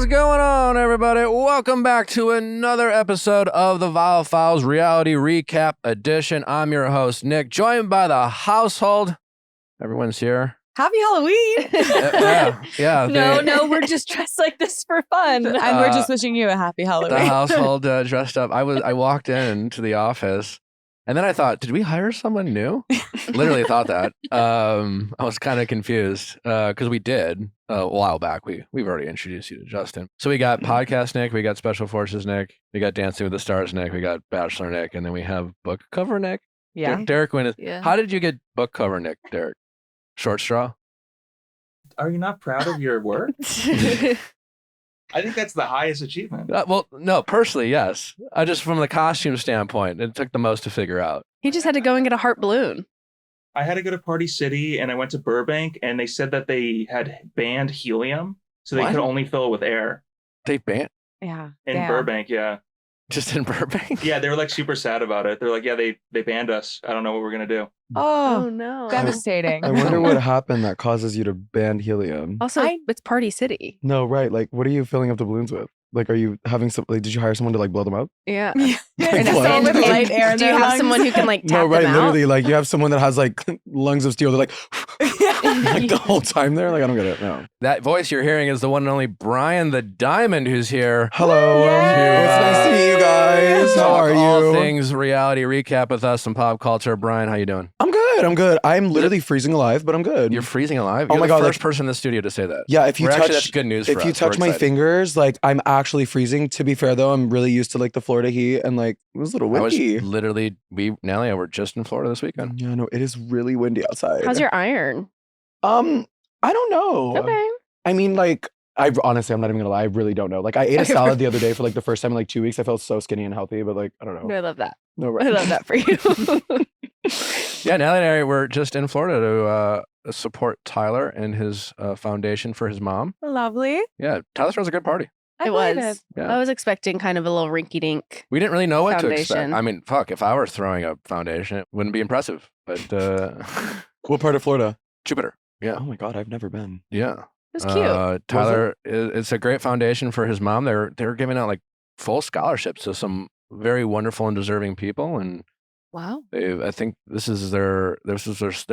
going on, everybody? Welcome back to another episode of the Viall Files Reality Recap Edition. I'm your host, Nick, joined by the household. Everyone's here. Happy Halloween! Yeah. No, we're just dressed like this for fun. And we're just wishing you a happy Halloween. The household dressed up. I walked into the office, and then I thought, did we hire someone new? Literally thought that. I was kind of confused because we did a while back. We've already introduced you to Justin. So we got Podcast Nick, we got Special Forces Nick, we got Dancing with the Stars Nick, we got Bachelor Nick, and then we have Book Cover Nick. Yeah. Derek Wynn. Yeah. How did you get Book Cover Nick, Derek? Short straw? Are you not proud of your work? I think that's the highest achievement. Well, no, personally, yes. I just from the costume standpoint, it took the most to figure out. He just had to go and get a heart balloon. I had to go to Party City and I went to Burbank and they said that they had banned helium, so they What? could only fill it with air. They banned Yeah. In Damn. Burbank, yeah. just in Burbank? Yeah, they were like super sad about it. They're like, yeah, they banned us. I don't know what we're going to do. Oh, no. devastating. I wonder what happened that causes you to ban helium. Also, it's Party City. No, right. Like, what are you filling up the balloons with? Like, are you having some, like, did you hire someone to, like, blow them up? Yeah. Like, And what? so with light air in Do you their have lungs? someone who can like tap No, right. them out? Literally, like, you have someone that has, like, lungs of steel. They're like, like, the whole time there. Like, I don't get it. No. That voice you're hearing is the one and only Bryan The Diamond, who's here. Hello. Yay. It's nice to meet you guys. How Talk are all you? things reality recap with us, some pop culture. Bryan, how you doing? I'm good. I'm good. I'm literally freezing alive, but I'm good. You're freezing alive. Oh You're my the God, first like- person in the studio to say that. Yeah, if you We're touch, actually, that's good news for if you us. touch We're my excited. fingers, like, I'm actually freezing. To be fair, though, I'm really used to, like, the Florida heat, and, like, it was a little I was windy. literally, Natalie and I were just in Florida this weekend. Yeah, no, it is really windy outside. How's your iron? I don't know. Okay. I mean, like, honestly, I'm not even gonna lie. I really don't know. Like, I ate a salad the other day for like the first time in like 2 weeks. I felt so skinny and healthy, but like, I don't know. I love that. No, I right. love that for you. Yeah, Natalie and I were just in Florida to support Tyler and his foundation for his mom. Lovely. Yeah, Tyler throws a good party. I It believe was. it. Yeah. I was expecting kind of a little rinky-dink. We didn't really know what to expect. Foundation. I mean, fuck, if I were throwing a foundation, it wouldn't be impressive. But What part of Florida? Jupiter. Yeah. Oh my God, I've never been. Yeah. It was cute. Tyler, it's a great foundation for his mom. They're giving out like full scholarships to some very wonderful and deserving people, and Wow. I think this is their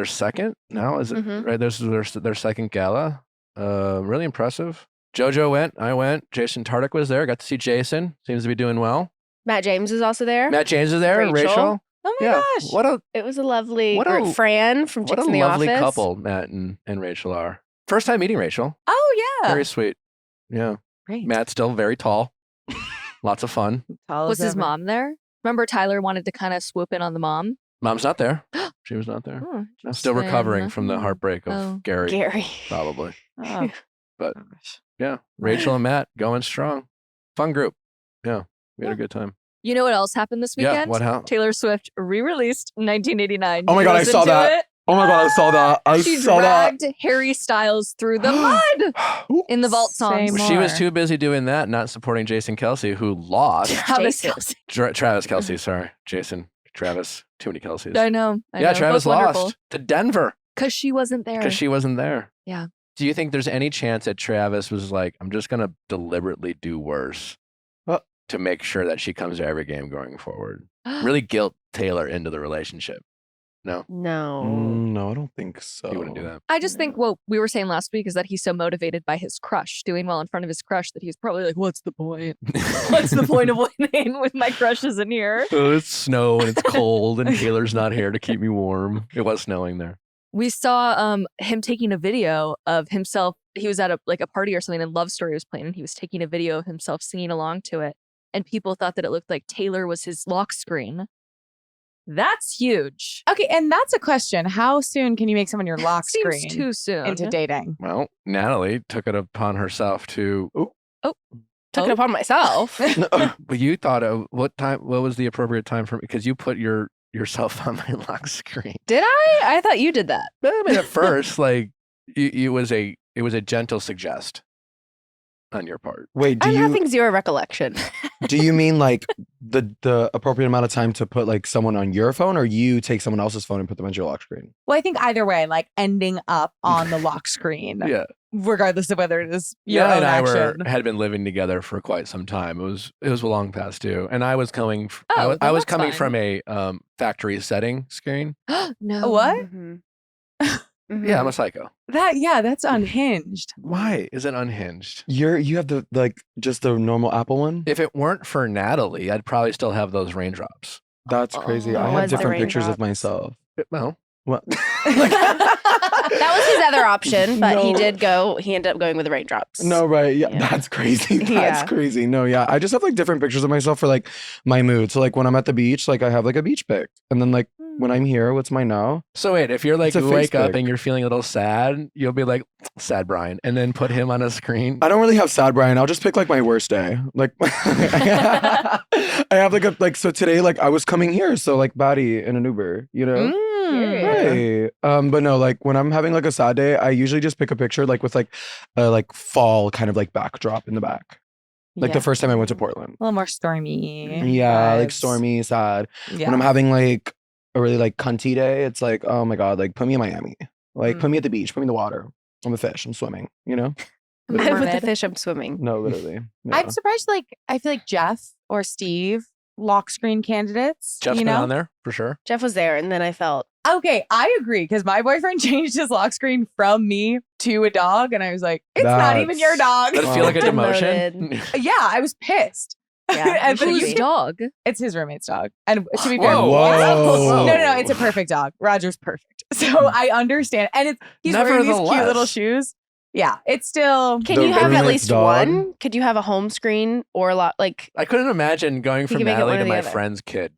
second now. Is it Mhm. right? This is their second gala. Really impressive. JoJo went. I went. Jason Tardik was there. Got to see Jason. Seems to be doing well. Matt James is also there. Matt James is there. Rachel. Rachel. Oh my Yeah. gosh. What a It was a lovely What a- Fran from what Chicks a in the lovely Office. couple Matt and Rachel are. First time meeting Rachel. Oh yeah. Very sweet. Yeah. Great. Matt's still very tall. Lots of fun. Tall Was as his ever. mom there? Remember Tyler wanted to kind of swoop in on the mom? Mom's not there. She was not there. Oh, I'm still recovering from the heartbreak of Oh. Gerry, Gary. probably. Oh. But- Gosh. Yeah. Rachel and Matt going strong. Fun group. Yeah. We had a good time. You know what else happened this weekend? Yeah. What happened? Taylor Swift re-released 1989. Oh my You God, I listened saw to that. it? Oh my God, I saw that. I She saw that. dragged Harry Styles through the mud in the vault Say songs. more. She was too busy doing that, not supporting Jason Kelsey, who lost. Travis Jason. Kelce. Travis Kelsey, sorry. Jason. Travis. Too many Kelseys. I know. Yeah, Travis lost to Denver Because she wasn't there. because she wasn't there. Yeah. Do you think there's any chance that Travis was like, I'm just going to deliberately do worse to make sure that she comes to every game going forward? Really guilt Taylor into the relationship. No, No. No, I don't think so. he wouldn't do that. I just think what we were saying last week is that he's so motivated by his crush, doing well in front of his crush, that he's probably like, what's the point? What's the point of winning with my crush isn't here? Oh, it's snow and it's cold and Taylor's not here to keep me warm. It was snowing there. We saw him taking a video of himself. He was at a party or something, and Love Story was playing, and he was taking a video of himself singing along to it. And people thought that it looked like Taylor was his lock screen. That's huge. Okay, and that's a question. How soon can you make someone your lock Seems screen too soon. into dating? Well, Natalie took it upon herself to. Took it upon myself. But you thought of what time? What was the appropriate time for me? Because you put yourself on my lock screen. Did I? I thought you did that. I mean, at first, like it was a gentle suggest on your part. Wait, I'm having zero recollection. do you mean like the appropriate amount of time to put like someone on your phone, or you take someone else's phone and put them on your lock screen? Well, I think either way, like ending up on the lock screen, Yeah. regardless of whether it is your Yeah, own and I action. had been living together for quite some time. It was long past due, and I was coming. Oh, I then was that's coming fine. from a factory setting screen. No. What? Mhm. Yeah, I'm a psycho. That's unhinged. Why is it unhinged? You have the like just the normal Apple one. If it weren't for Natalie, I'd probably still have those raindrops. That's crazy. Oh, I what have was the different pictures of raindrops? myself. Well, What? That was his other option, but he No. did go. He ended up going with the raindrops. No, right. Yeah, Yeah. that's crazy. That's Yeah. crazy. No, yeah. I just have like different pictures of myself for like my mood. So like when I'm at the beach, like I have like a beach pic. And then like when I'm here, what's mine now? so wait, if you're like It's a you wake up Facebook. and you're feeling a little sad, you'll be like sad Brian, and then put him on a screen. I don't really have sad Brian. I'll just pick like my worst day. Like I have like a like so today like I was coming here, so like baddie in an Uber, you know? Period. Right. But no, like when I'm having like a sad day, I usually just pick a picture like with like a like fall kind of like backdrop in the back. Like the first time I went to Portland. A little more stormy. Yeah, like vibes. stormy, sad. Yeah. When I'm having like a really like cunty day, it's like, oh my God, like put me in Miami. Like put me at the beach, put me in the water. I'm a fish, I'm swimming, you know? I'm with the Mermaid. fish. I'm swimming. No, literally. Yeah. I'm surprised. Like, I feel like Jeff or Steve, lock screen candidates. Jeff's you been know? on there for sure. Jeff was there, and then I felt Okay, I agree because my boyfriend changed his lock screen from me to a dog, and I was like, "It's not even your dog." Does it feel like a Demoted. demotion? Yeah, I was pissed. Yeah, And you but should Whose be. dog? It's his roommate's dog, and to be fair, Whoa. Whoa. no, it's a perfect dog. Roger's perfect, so I understand, and he's wearing these cute little Nevertheless. shoes. Yeah, it's still. Can The you have at roommate's least dog? one? Could you have a home screen or a lot like? I couldn't imagine going from can make it Natalie one to or the my other. friend's kid.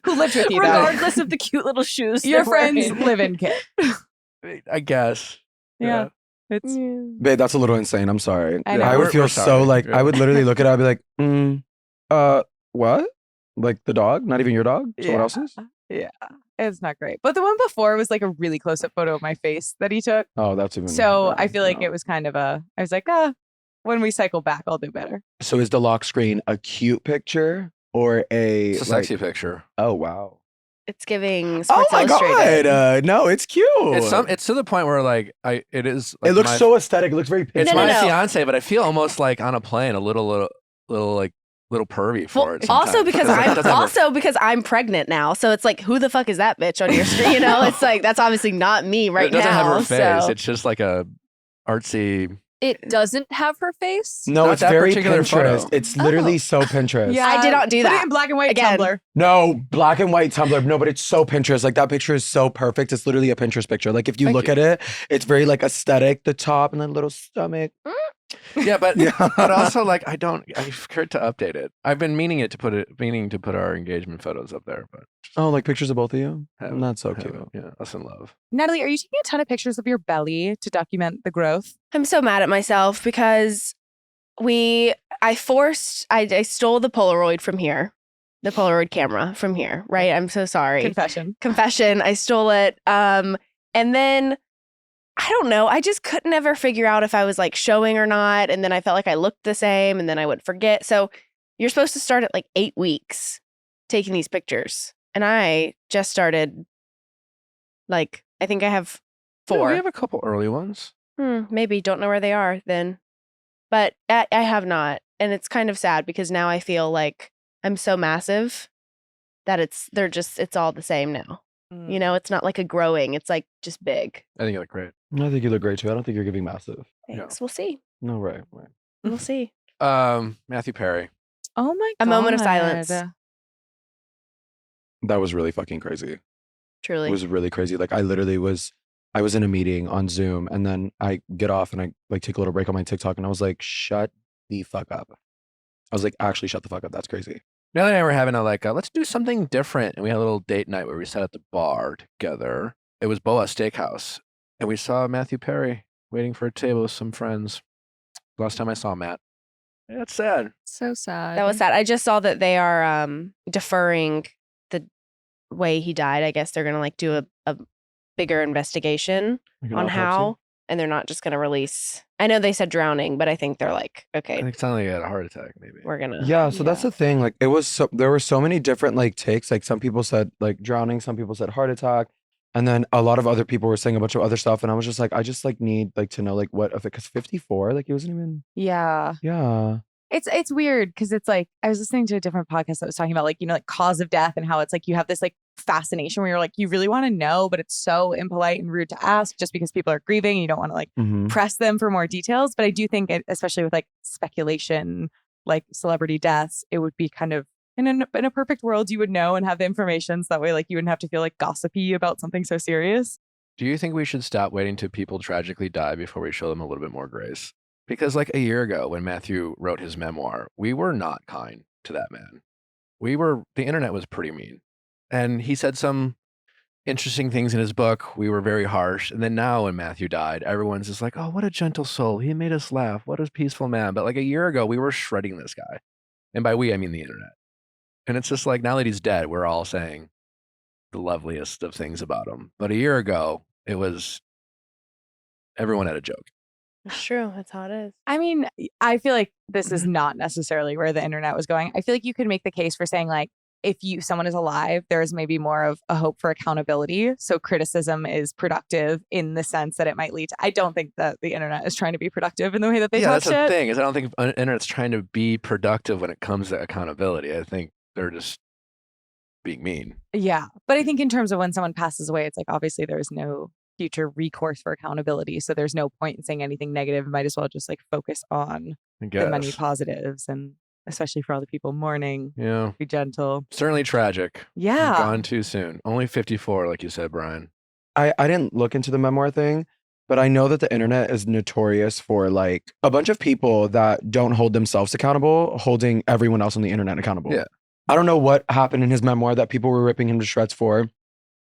Who lived with you? Though? Regardless of the cute little shoes. Your they're friend's wearing. live-in kid. I guess. Yeah. It's Babe, that's a little insane. I'm sorry. I know. I would We're feel so sorry. like Yeah. I would literally look at it, I'd be like, what? Like the dog? Not even your dog? Someone Yeah. else's? it's not great. But the one before was like a really close-up photo of my face that he took. Oh, that's even So I better. feel like No. it was kind of I was like, when we cycle back, I'll do better. So is the lock screen a cute picture or a It's a like, sexy picture. oh wow. It's giving Oh Sports my Illustrated. God. No, it's cute. It's to the point where like it is. Like it looks my, so aesthetic. It looks very It's Pinterest. No, my no. fiance, but I feel almost like on a plane, a little pervy for Well, it. also sometimes. because It I'm doesn't have also because I'm pregnant now, so it's like, who the fuck is that bitch on your screen? You know, it's like that's obviously not me right it doesn't now. have her face. So It's just like a artsy. It doesn't have her face. No, Not it's that very particular Pinterest. photo. It's literally so Pinterest. I did not do Put that. it in black and white Again. Tumblr. No, black and white Tumblr. No, but it's so Pinterest. Like that picture is so perfect. It's literally a Pinterest picture. Like if you Thank look you. at it, it's very like aesthetic. The top and then little stomach. Yeah, but Yeah. but also like I forgot to update it. I've been meaning to put our engagement photos up there, but Oh, like pictures of both of you? haven't- That's so cute. haven't. Yeah, us in love. Natalie, are you taking a ton of pictures of your belly to document the growth? I'm so mad at myself because I stole the Polaroid from here, the Polaroid camera from here, right? I'm so sorry. Confession, I stole it. And then I don't know. I just couldn't ever figure out if I was like showing or not. And then I felt like I looked the same and then I would forget. So you're supposed to start at like 8 weeks taking these pictures. And I just started like, I think I have Yeah, 4. we have a couple early ones. Maybe don't know where they are then. But I have not. And it's kind of sad because now I feel like I'm so massive that it's all the same now. You know, it's not like a growing, it's like just big. I think you look great. I think you look great too. I don't think you're giving massive. Thanks. We'll see. No, right. We'll see. Matthew Perry. Oh my God. A moment of silence. That was really fucking crazy. Truly. It was really crazy. Like I was in a meeting on Zoom and then I get off and I like take a little break on my TikTok and I was like, shut the fuck up. I was like, actually shut the fuck up. That's crazy. Natalie and I were having let's do something different. And we had a little date night where we sat at the bar together. It was Boa Steakhouse. And we saw Matthew Perry waiting for a table with some friends. Last time I saw Matt. Yeah, that's sad. So sad. That was sad. I just saw that they are deferring the way he died. I guess they're gonna like do a bigger investigation Like an on autopsy. how, and they're not just gonna release I know they said drowning, but I think they're like, I okay, think it sounded like he had a heart attack, maybe. we're gonna. Yeah, so that's the thing. Like, there were so many different like takes. Like, some people said like drowning, some people said heart attack, and then a lot of other people were saying a bunch of other stuff. And I was just like, I just like need like to know like what of it, because 54, like he wasn't even. Yeah. Yeah. It's weird because it's like I was listening to a different podcast that was talking about like, like cause of death and how it's like you have this like fascination where you're like, you really want to know, but it's so impolite and rude to ask just because people are grieving and you don't want to like press them for more details. But I do think especially with like speculation, like celebrity deaths, it would be kind of in a perfect world, you would know and have the information so that way like you wouldn't have to feel like gossipy about something so serious. Do you think we should stop waiting till people tragically die before we show them a little bit more grace? Because like a year ago when Matthew wrote his memoir, we were not kind to that man. The internet was pretty mean. And he said some interesting things in his book. We were very harsh. And then now when Matthew died, everyone's just like, oh, what a gentle soul. He made us laugh. What a peaceful man. But like a year ago, we were shredding this guy. And by we, I mean the internet. And it's just like, now that he's dead, we're all saying the loveliest of things about him. But a year ago, it was, everyone had a joke. It's true. That's how it is. I mean, I feel like this is not necessarily where the internet was going. I feel like you could make the case for saying like, if someone is alive, there is maybe more of a hope for accountability. So criticism is productive in the sense that it might lead to. I don't think that the internet is trying to be productive in the way that they talk that's shit. the thing is I don't think the internet's trying to be productive when it comes to accountability. I think they're just being mean. Yeah, but I think in terms of when someone passes away, it's like obviously there's no future recourse for accountability. So there's no point in saying anything negative. Might as well just like focus on the many positives, and especially for all the people mourning. Yeah. Be gentle. Certainly tragic. Yeah. Gone too soon. Only 54, like you said, Bryan. I didn't look into the memoir thing, but I know that the internet is notorious for like a bunch of people that don't hold themselves accountable, holding everyone else on the internet accountable. Yeah. I don't know what happened in his memoir that people were ripping him to shreds for.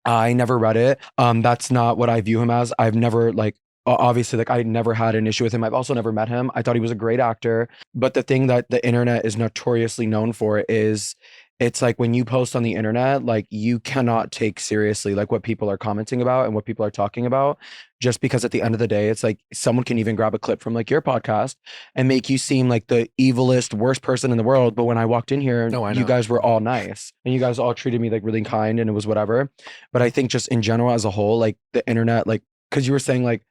I never read it. That's not what I view him as. I've never like, obviously, like I never had an issue with him. I've also never met him. I thought he was a great actor. But the thing that the internet is notoriously known for is it's like when you post on the internet, like you cannot take seriously like what people are commenting about and what people are talking about, just because at the end of the day, it's like someone can even grab a clip from like your podcast and make you seem like the evilest, worst person in the world. But when I walked in here, you guys were all nice and you guys all treated me like really kind and it was whatever. But I think just in general as a whole, like the internet, like, because you were saying like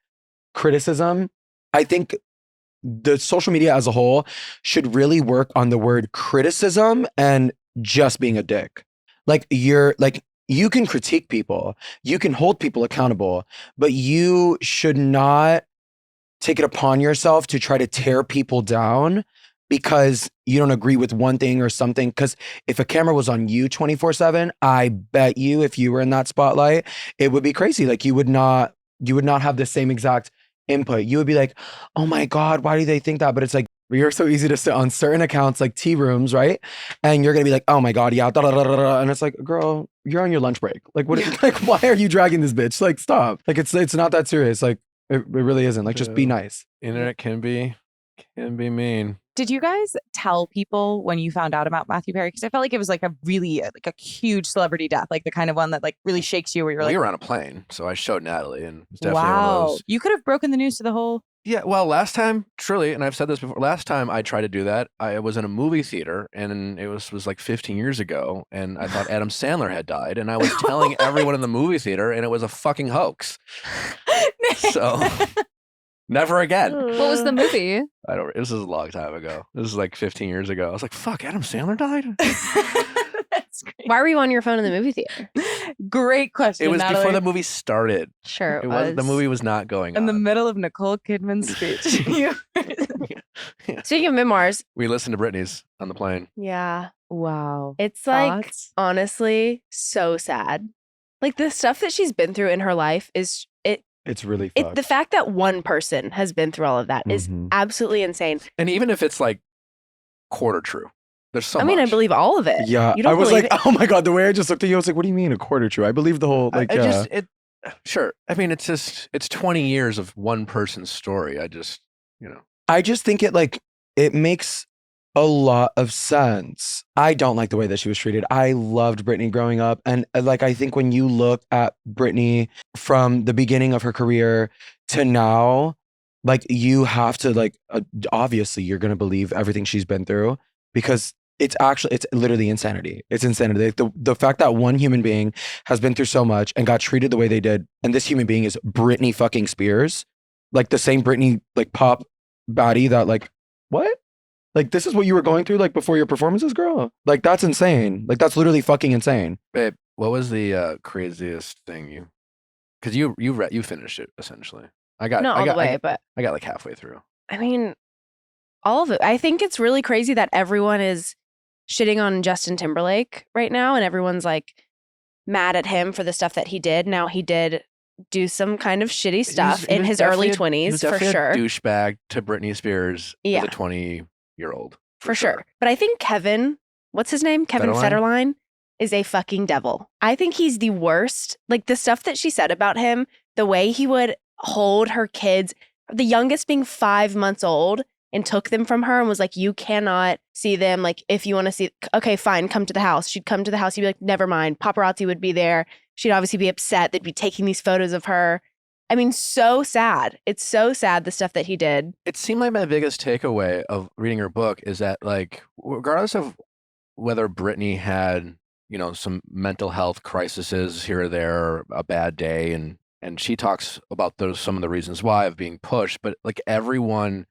criticism, I think the social media as a whole should really work on the word criticism and just being a dick. Like you can critique people, you can hold people accountable, but you should not take it upon yourself to try to tear people down because you don't agree with one thing or something. Because if a camera was on you 24/7, I bet you if you were in that spotlight, it would be crazy. Like you would not have the same exact input. You would be like, oh my God, why do they think that? But it's like, you're so easy to sit on certain accounts like tea rooms, right? And you're gonna be like, oh my God, yeah, da, da, da, da, da. And it's like, girl, you're on your lunch break. Like, what? Like, why are you dragging this bitch? Like, stop. Like, it's not that serious. Like, it really isn't. Like, just be nice. Internet can be mean. Did you guys tell people when you found out about Matthew Perry? Because I felt like it was like a really like a huge celebrity death, like the kind of one that like really shakes you, where you're like, we were on a plane, so I showed Natalie, and it was definitely one of those. You could have broken the news to the whole. Yeah, well, last time, truly, and I've said this before, last time I tried to do that, I was in a movie theater, and it was like 15 years ago, and I thought Adam Sandler had died, and I was telling everyone in the movie theater, and it was a fucking hoax. So, never again. What was the movie? This was a long time ago. This was like 15 years ago. I was like, fuck, Adam Sandler died? That's great. Why were you on your phone in the movie theater? Great question. It was Natalie. before the movie started. Sure, it was. The movie was not going on. In the middle of Nicole Kidman's speech. Yeah. Speaking of memoirs. We listened to Britney's on the plane. Yeah. Wow. It's like, honestly, so sad. Like the stuff that she's been through in her life is it's really fucked. The fact that one person has been through all of that is absolutely insane. And even if it's like quarter true, there's so much. I mean, I believe all of it. Yeah. I was like, oh my God, the way I just looked at you, I was like, what do you mean a quarter true? I believe the whole, like, sure. I mean, it's 20 years of one person's story. I just think it makes a lot of sense. I don't like the way that she was treated. I loved Britney growing up. And like, I think when you look at Britney from the beginning of her career to now, like you have to like obviously you're gonna believe everything she's been through because it's literally insanity. It's insanity. The fact that one human being has been through so much and got treated the way they did, and this human being is Britney fucking Spears, like the same Britney like pop baddie that like what? Like this is what you were going through like before your performances, girl? Like that's insane. Like that's literally fucking insane. Babe, what was the craziest thing you? Because you finished it essentially. Not all the way, but I got like halfway through. I mean, all of it. I think it's really crazy that everyone is shitting on Justin Timberlake right now, and everyone's like mad at him for the stuff that he did. Now he did do some kind of shitty stuff in his early 20s for sure. Douchebag to Britney Spears as a 20-year-old. For sure. But I think Kevin, what's his name? Kevin Federline is a fucking devil. I think he's the worst. Like the stuff that she said about him, the way he would hold her kids, the youngest being 5 months old, and took them from her and was like, you cannot see them. Like, if you want to see, okay, fine, come to the house. She'd come to the house. He'd be like, never mind. Paparazzi would be there. She'd obviously be upset. They'd be taking these photos of her. I mean, so sad. It's so sad, the stuff that he did. It seemed like my biggest takeaway of reading her book is that, like, regardless of whether Britney had, you know, some mental health crises here or there, a bad day, and she talks about some of the reasons why of being pushed, but like everyone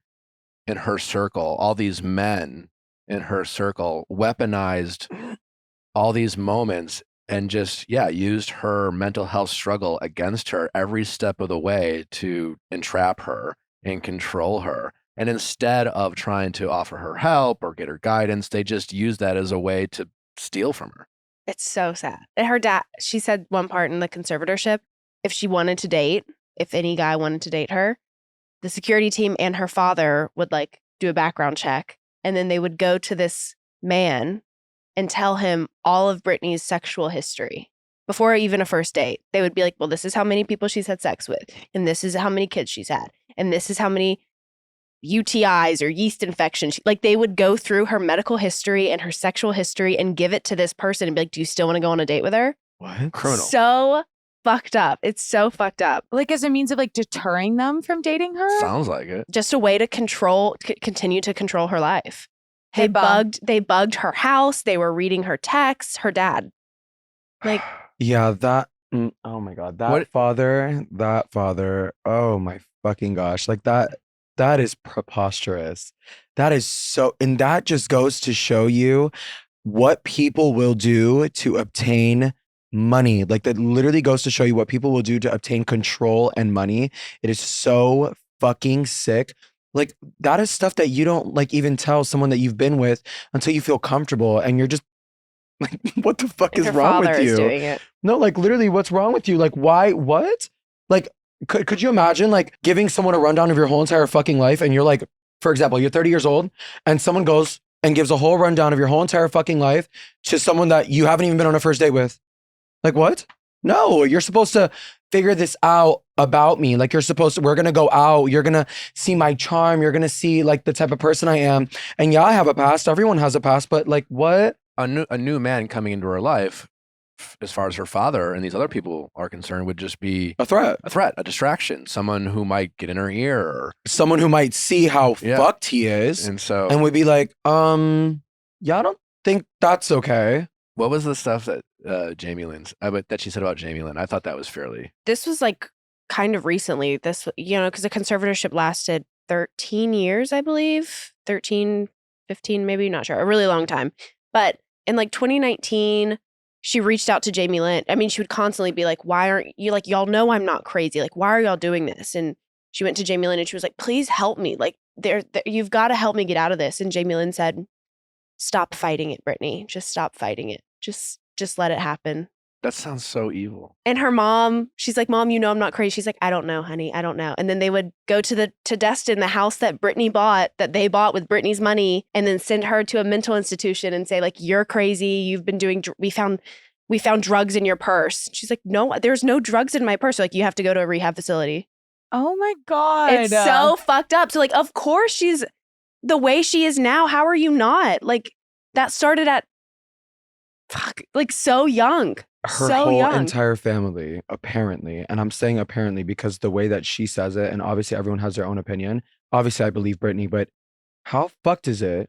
in her circle, all these men in her circle weaponized all these moments and just, used her mental health struggle against her every step of the way to entrap her and control her. And instead of trying to offer her help or get her guidance, they just used that as a way to steal from her. It's so sad. And her dad, she said one part in the conservatorship, if she wanted to date, if any guy wanted to date her, the security team and her father would like do a background check. And then they would go to this man and tell him all of Britney's sexual history before even a first date. They would be like, well, this is how many people she's had sex with. And this is how many kids she's had. And this is how many UTIs or yeast infections. Like they would go through her medical history and her sexual history and give it to this person and be like, do you still want to go on a date with her? What? Criminal. So fucked up. It's so fucked up. Like as a means of like deterring them from dating her? Sounds like it. Just a way to continue to control her life. They bugged her house. They were reading her texts, her dad. Like, yeah, that, oh my God, that father, oh my fucking gosh. Like that is preposterous. That is so, and that just goes to show you what people will do to obtain money. Like that literally goes to show you what people will do to obtain control and money. It is so fucking sick. Like that is stuff that you don't like even tell someone that you've been with until you feel comfortable, and you're just like, what the fuck is wrong with you? Doing it. No, like literally, what's wrong with you? Like why? What? Like could you imagine like giving someone a rundown of your whole entire fucking life, and you're like, for example, you're 30 years old, and someone goes and gives a whole rundown of your whole entire fucking life to someone that you haven't even been on a first date with? Like what? No, you're supposed to figure this out about me. Like we're going to go out. You're going to see my charm. You're going to see like the type of person I am. And yeah, I have a past. Everyone has a past, but like what? A new man coming into her life, as far as her father and these other people are concerned, would just be a threat, a distraction, someone who might get in her ear, or someone who might see how fucked he is. And would be like, I don't think that's okay. What was the stuff that that she said about Jamie Lynn? I thought that was fairly. This was like kind of recently. This, you know, because the conservatorship lasted 13 years, I believe. 13, 15, maybe, not sure. A really long time. But in like 2019, she reached out to Jamie Lynn. I mean, she would constantly be like, why aren't you, like, y'all know I'm not crazy. Like, why are y'all doing this? And she went to Jamie Lynn and she was like, please help me. Like, you've got to help me get out of this. And Jamie Lynn said, stop fighting it, Britney. Just stop fighting it. Just let it happen. That sounds so evil. And her mom, she's like, Mom, you know I'm not crazy. She's like, I don't know, honey. I don't know. And then they would go to Destin, the house that Britney bought, that they bought with Britney's money, and then send her to a mental institution and say, like, you're crazy. You've been doing, we found drugs in your purse. She's like, no, there's no drugs in my purse. Like, you have to go to a rehab facility. Oh my God. It's so fucked up. So like, of course she's the way she is now. How are you not? Like, that started at like so young. her So whole young. entire family, apparently, and I'm saying apparently because the way that she says it, and obviously everyone has their own opinion. Obviously, I believe Britney, but how fucked is it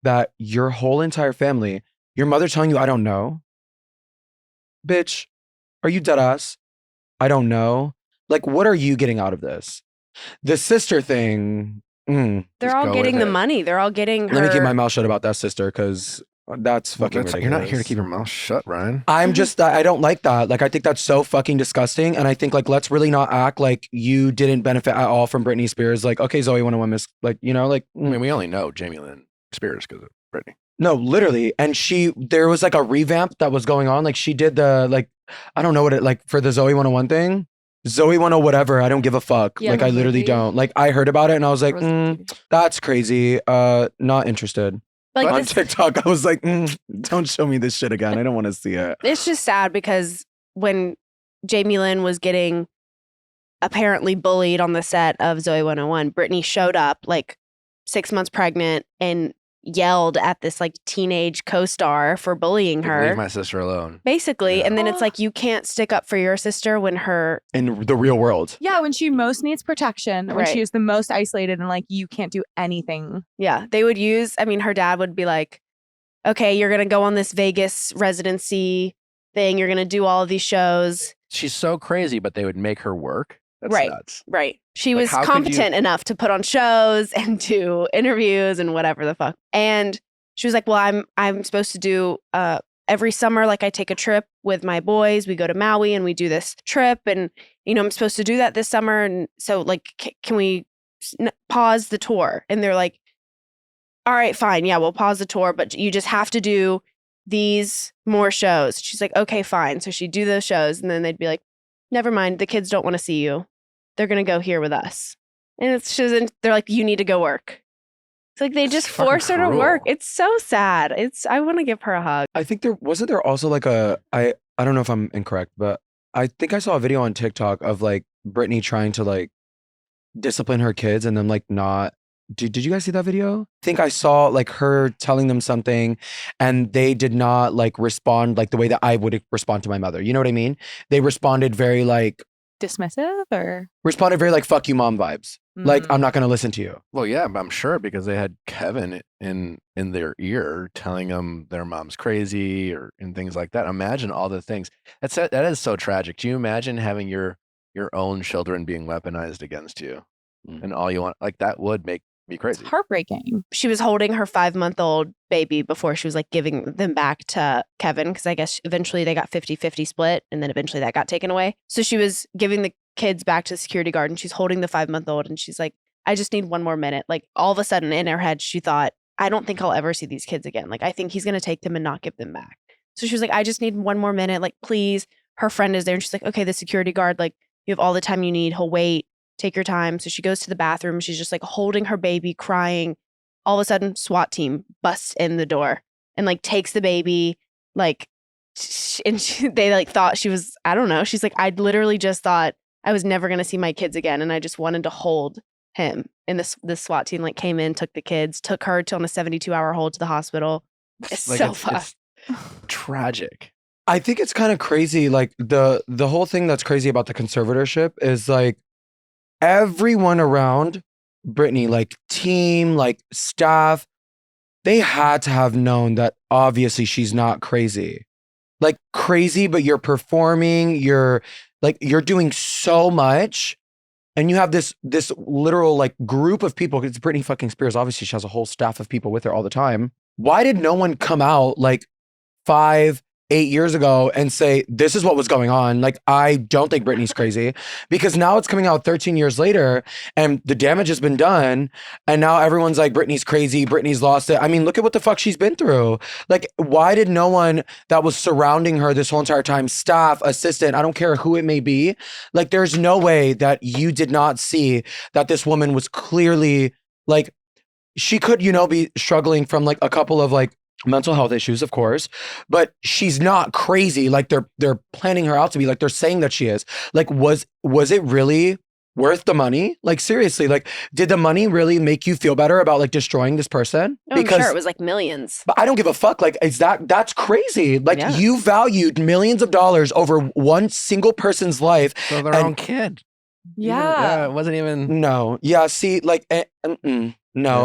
that your whole entire family, your mother telling you, I don't know? Bitch, are you dead ass? I don't know. Like, what are you getting out of this? The sister thing. They're Just all go getting with the it. money. They're all getting her. Let me keep my mouth shut about that sister because that's fucking ridiculous. You're not here to keep your mouth shut, Ryan. I'm just, I don't like that. Like, I think that's so fucking disgusting. And I think, like, let's really not act like you didn't benefit at all from Britney Spears. Like, okay, Zoe 101 miss, like, you know, like. I mean, we only know Jamie Lynn Spears because of Britney. No, literally. And there was like a revamp that was going on. Like, she did the, like, I don't know what it, like, for the Zoe 101 thing. Zoe 10 whatever, I don't give a fuck. Yeah, like, I literally movie. don't. Like, I heard about it and I was like, Frozen. that's crazy. Not interested. Like On this, TikTok, I was like, don't show me this shit again. I don't want to see it. it's just sad because when Jamie Lynn was getting apparently bullied on the set of Zoe 101, Britney showed up like 6 months pregnant and yelled at this like teenage co-star for bullying Like, her. leave my sister alone. Basically, Yeah. and then it's like you can't stick up for your sister when her In the real world. Yeah, when she most needs protection, when Right. she is the most isolated and like you can't do anything. yeah, they would use, I mean, her dad would be like, okay, you're going to go on this Vegas residency thing. You're going to do all of these shows. She's so crazy, but they would make her work. That's Right. nuts. Right. She Like, was how could you- competent enough to put on shows and do interviews and whatever the fuck. And she was like, well, I'm supposed to do every summer, like I take a trip with my boys. We go to Maui and we do this trip. And, you know, I'm supposed to do that this summer. And so like, can we pause the tour? And they're like, all right, fine. Yeah, we'll pause the tour, but you just have to do these more shows. She's like, okay, fine. So she'd do those shows and then they'd be like, never mind. The kids don't want to see you. They're going to go here with us. And it's just, they're like, you need to go work. It's like they just fucking force her to cruel. work. It's so sad. I want to give her a hug. I think wasn't there also like I don't know if I'm incorrect, but I think I saw a video on TikTok of like Britney trying to like discipline her kids and then like not. Did you guys see that video? I think I saw like her telling them something and they did not like respond like the way that I would respond to my mother. You know what I mean? They responded very like Dismissive or fuck you mom vibes. Like, I'm not going to listen to you. Well, yeah, I'm sure because they had Kevin in their ear telling them their mom's crazy or and things like that. Imagine all the things. That is so tragic. Do you imagine having your own children being weaponized against you, and all you want like that would make me crazy. heartbreaking. She was holding her 5-month-old baby before she was like giving them back to Kevin because I guess eventually they got 50-50 split and then eventually that got taken away. So she was giving the kids back to the security guard and she's holding the 5-month-old and she's like, I just need one more minute. Like all of a sudden in her head, she thought, I don't think I'll ever see these kids again. Like I think he's going to take them and not give them back. So she was like, I just need one more minute. Like, please. Her friend is there and she's like, okay, the security guard, like you have all the time you need. He'll wait. Take your time. So she goes to the bathroom. She's just like holding her baby, crying. All of a sudden, SWAT team busts in the door and like takes the baby. Like, they like thought she was, I don't know. She's like, I literally just thought I was never going to see my kids again. And I just wanted to hold him. And this SWAT team like came in, took the kids, took her on a 72-hour hold to the hospital. It's Like, so fucked. It's tragic. I think it's kind of crazy. Like the whole thing that's crazy about the conservatorship is like everyone around Britney, like team, like staff, they had to have known that obviously she's not crazy. Like crazy, but you're performing, you're doing so much. And you have this literal like group of people. It's Britney fucking Spears. Obviously, she has a whole staff of people with her all the time. Why did no one come out like 5-8 years ago and say, this is what was going on? Like, I don't think Britney's crazy, because now it's coming out 13 years later and the damage has been done. And now everyone's like, Britney's crazy. Britney's lost it. I mean, look at what the fuck she's been through. Like, why did no one that was surrounding her this whole entire time, staff, assistant, I don't care who it may be, like, there's no way that you did not see that this woman was clearly like, she could, be struggling from like a couple of like mental health issues, of course, but she's not crazy like they're planning her out to be. Like they're saying that she is. Like, was it really worth the money? Like, seriously, like, did the money really make you feel better about like destroying this person? Oh, I'm sure it was like millions. But I don't give a fuck. Like, that's crazy. Like, you valued millions of dollars over one single person's life. So their own kid. Yeah. It wasn't even. No. Yeah. See, like, no,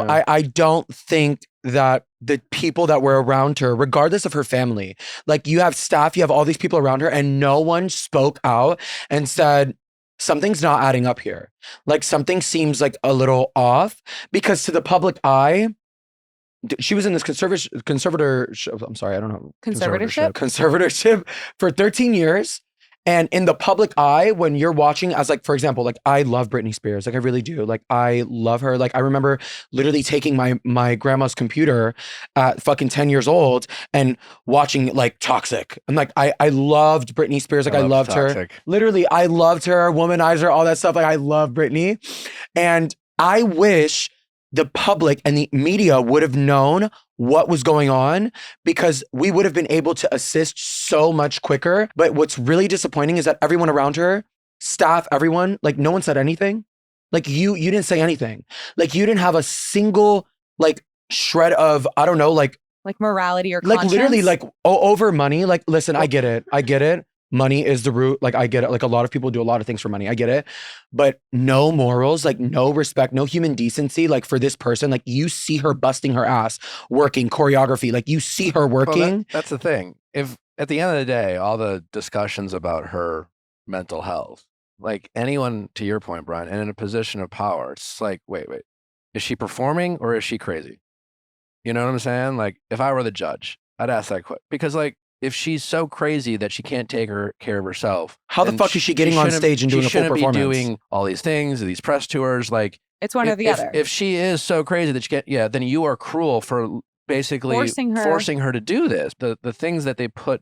Yeah. I don't think that the people that were around her, regardless of her family, like, you have staff, you have all these people around her, and no one spoke out and said, something's not adding up here. Like, something seems like a little off, because to the public eye, she was in this conservatorship. I'm sorry, I don't know. Conservatorship for 13 years. And in the public eye, when you're watching, as like, for example, like, I love Britney Spears. Like, I really do. Like, I love her. Like, I remember literally taking my grandma's computer at fucking 10 years old and watching like Toxic. And like, I loved Britney Spears. Like, I loved her. Literally, I loved her, Womanizer, all that stuff. Like, I love Britney. And I wish the public and the media would have known what was going on, because we would have been able to assist so much quicker. But what's really disappointing is that everyone around her, staff, everyone, like, no one said anything. Like, you didn't say anything. Like, you didn't have a single like shred of, I don't know, like morality or like conscience? Literally like over money. Like, listen, I get it. Money is the root. Like, I get it. Like, a lot of people do a lot of things for money. I get it. But no morals, like, no respect, no human decency. Like, for this person, like, you see her busting her ass, working choreography. Like, you see her working. Well, that's the thing. If at the end of the day, all the discussions about her mental health, like, anyone, to your point, Bryan, and in a position of power, it's like, wait, is she performing or is she crazy? You know what I'm saying? Like, if I were the judge, I'd ask that question, because like, if she's so crazy that she can't take care of herself, how the fuck is she getting on stage and doing a full performance? She shouldn't be doing all these things, these press tours. Like, it's one or the other. If she is so crazy that she can't, then you are cruel for basically forcing her to do this. The things that they put,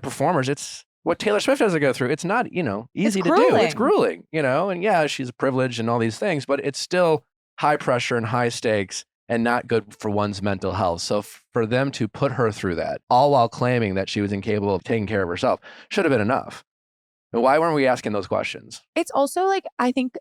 performers, it's what Taylor Swift has to go through. It's not, easy to do. It's grueling, and yeah, she's privileged and all these things, but it's still high pressure and high stakes, and not good for one's mental health. So for them to put her through that, all while claiming that she was incapable of taking care of herself, should have been enough. And why weren't we asking those questions? It's also like, I think,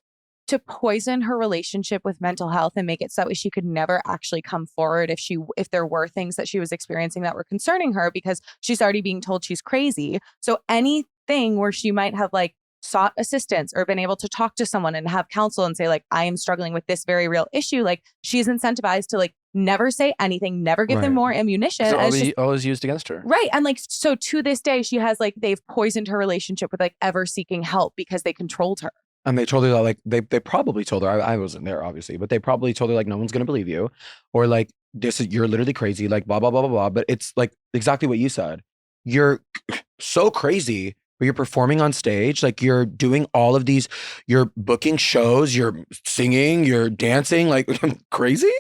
to poison her relationship with mental health and make it so she could never actually come forward if there were things that she was experiencing that were concerning her, because she's already being told she's crazy. So anything where she might have like sought assistance or been able to talk to someone and have counsel and say like, I am struggling with this very real issue, like, she's incentivized to like never say anything, never give them more ammunition. It's always used against her. Right. And like, so to this day, she has like, they've poisoned her relationship with like ever seeking help because they controlled her. And they told her that, like, they probably told her, I wasn't there obviously, but they probably told her like, no one's gonna believe you, or like, you're literally crazy, like blah blah blah blah blah. But it's like exactly what you said. You're so crazy, but you're performing on stage, like, you're doing all of these, you're booking shows, you're singing, you're dancing, like, crazy,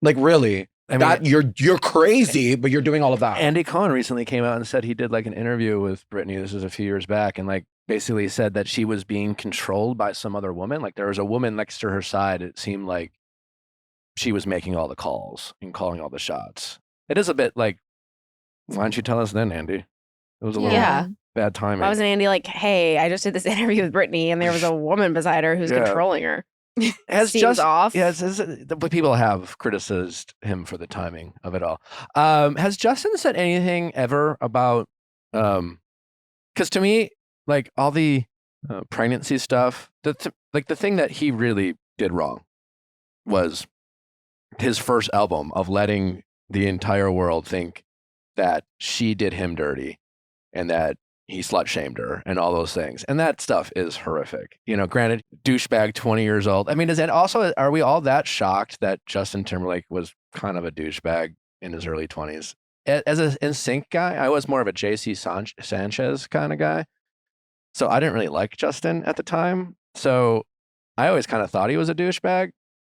like, really. I mean, you're crazy, but you're doing all of that. Andy Cohen recently came out and said he did like an interview with Britney. This was a few years back, and like basically said that she was being controlled by some other woman. Like, there was a woman next to her side. It seemed like she was making all the calls and calling all the shots. It is a bit like, why didn't you tell us then, Andy? It was a little bad timing. Why wasn't Andy like, hey, I just did this interview with Britney and there was a woman beside her who's controlling her? Seems off. Yeah, but people have criticized him for the timing of it all. Has Justin said anything ever about? Because to me, like, all the pregnancy stuff, the thing that he really did wrong was his first album of letting the entire world think that she did him dirty and that he slut shamed her and all those things. And that stuff is horrific. Granted, douchebag, 20 years old. I mean, are we all that shocked that Justin Timberlake was kind of a douchebag in his early 20s? As an NSYNC guy, I was more of a JC Sanchez kind of guy. So I didn't really like Justin at the time. So I always kind of thought he was a douchebag.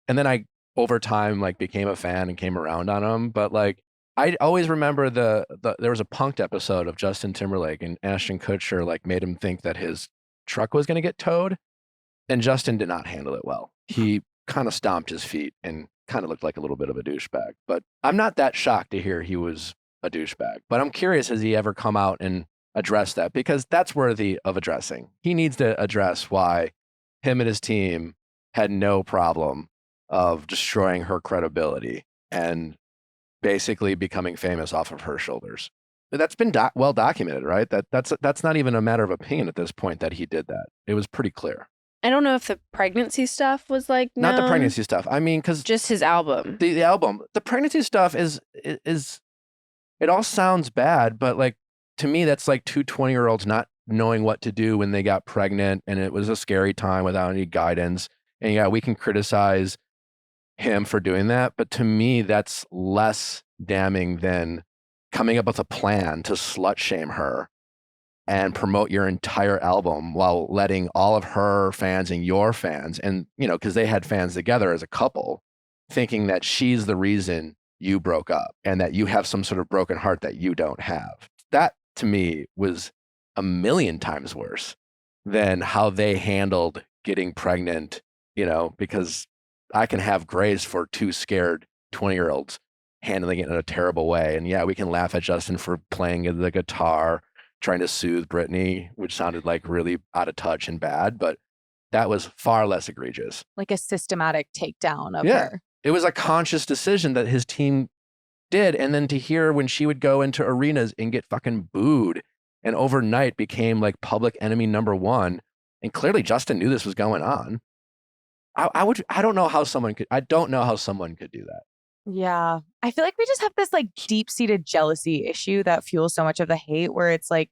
And then I, over time, like, became a fan and came around on him. But like, I always remember there was a Punk'd episode of Justin Timberlake, and Ashton Kutcher like made him think that his truck was going to get towed, and Justin did not handle it well. He kind of stomped his feet and kind of looked like a little bit of a douchebag. But I'm not that shocked to hear he was a douchebag. But I'm curious, has he ever come out and addressed that? Because that's worthy of addressing. He needs to address why him and his team had no problem of destroying her credibility and basically becoming famous off of her shoulders. That's been well documented, right? That's not even a matter of opinion at this point that he did that. It was pretty clear. I don't know if the pregnancy stuff was like Not the known. pregnancy stuff. I mean, because Just his album. the album, the pregnancy stuff is it all sounds bad, but like to me, that's like two 20-year-olds not knowing what to do when they got pregnant, and it was a scary time without any guidance. And yeah, we can criticize him for doing that, but to me, that's less damning than coming up with a plan to slut shame her and promote your entire album while letting all of her fans and your fans, and because they had fans together as a couple, thinking that she's the reason you broke up and that you have some sort of broken heart that you don't have. That to me was a million times worse than how they handled getting pregnant, because I can have grace for two scared 20-year-olds handling it in a terrible way. And yeah, we can laugh at Justin for playing the guitar, trying to soothe Britney, which sounded like really out of touch and bad, but that was far less egregious. Like a systematic takedown of her. It was a conscious decision that his team did. And then to hear when she would go into arenas and get fucking booed and overnight became like public enemy number one. And clearly Justin knew this was going on. I don't know how someone could do that. Yeah. I feel like we just have this like deep-seated jealousy issue that fuels so much of the hate, where it's like,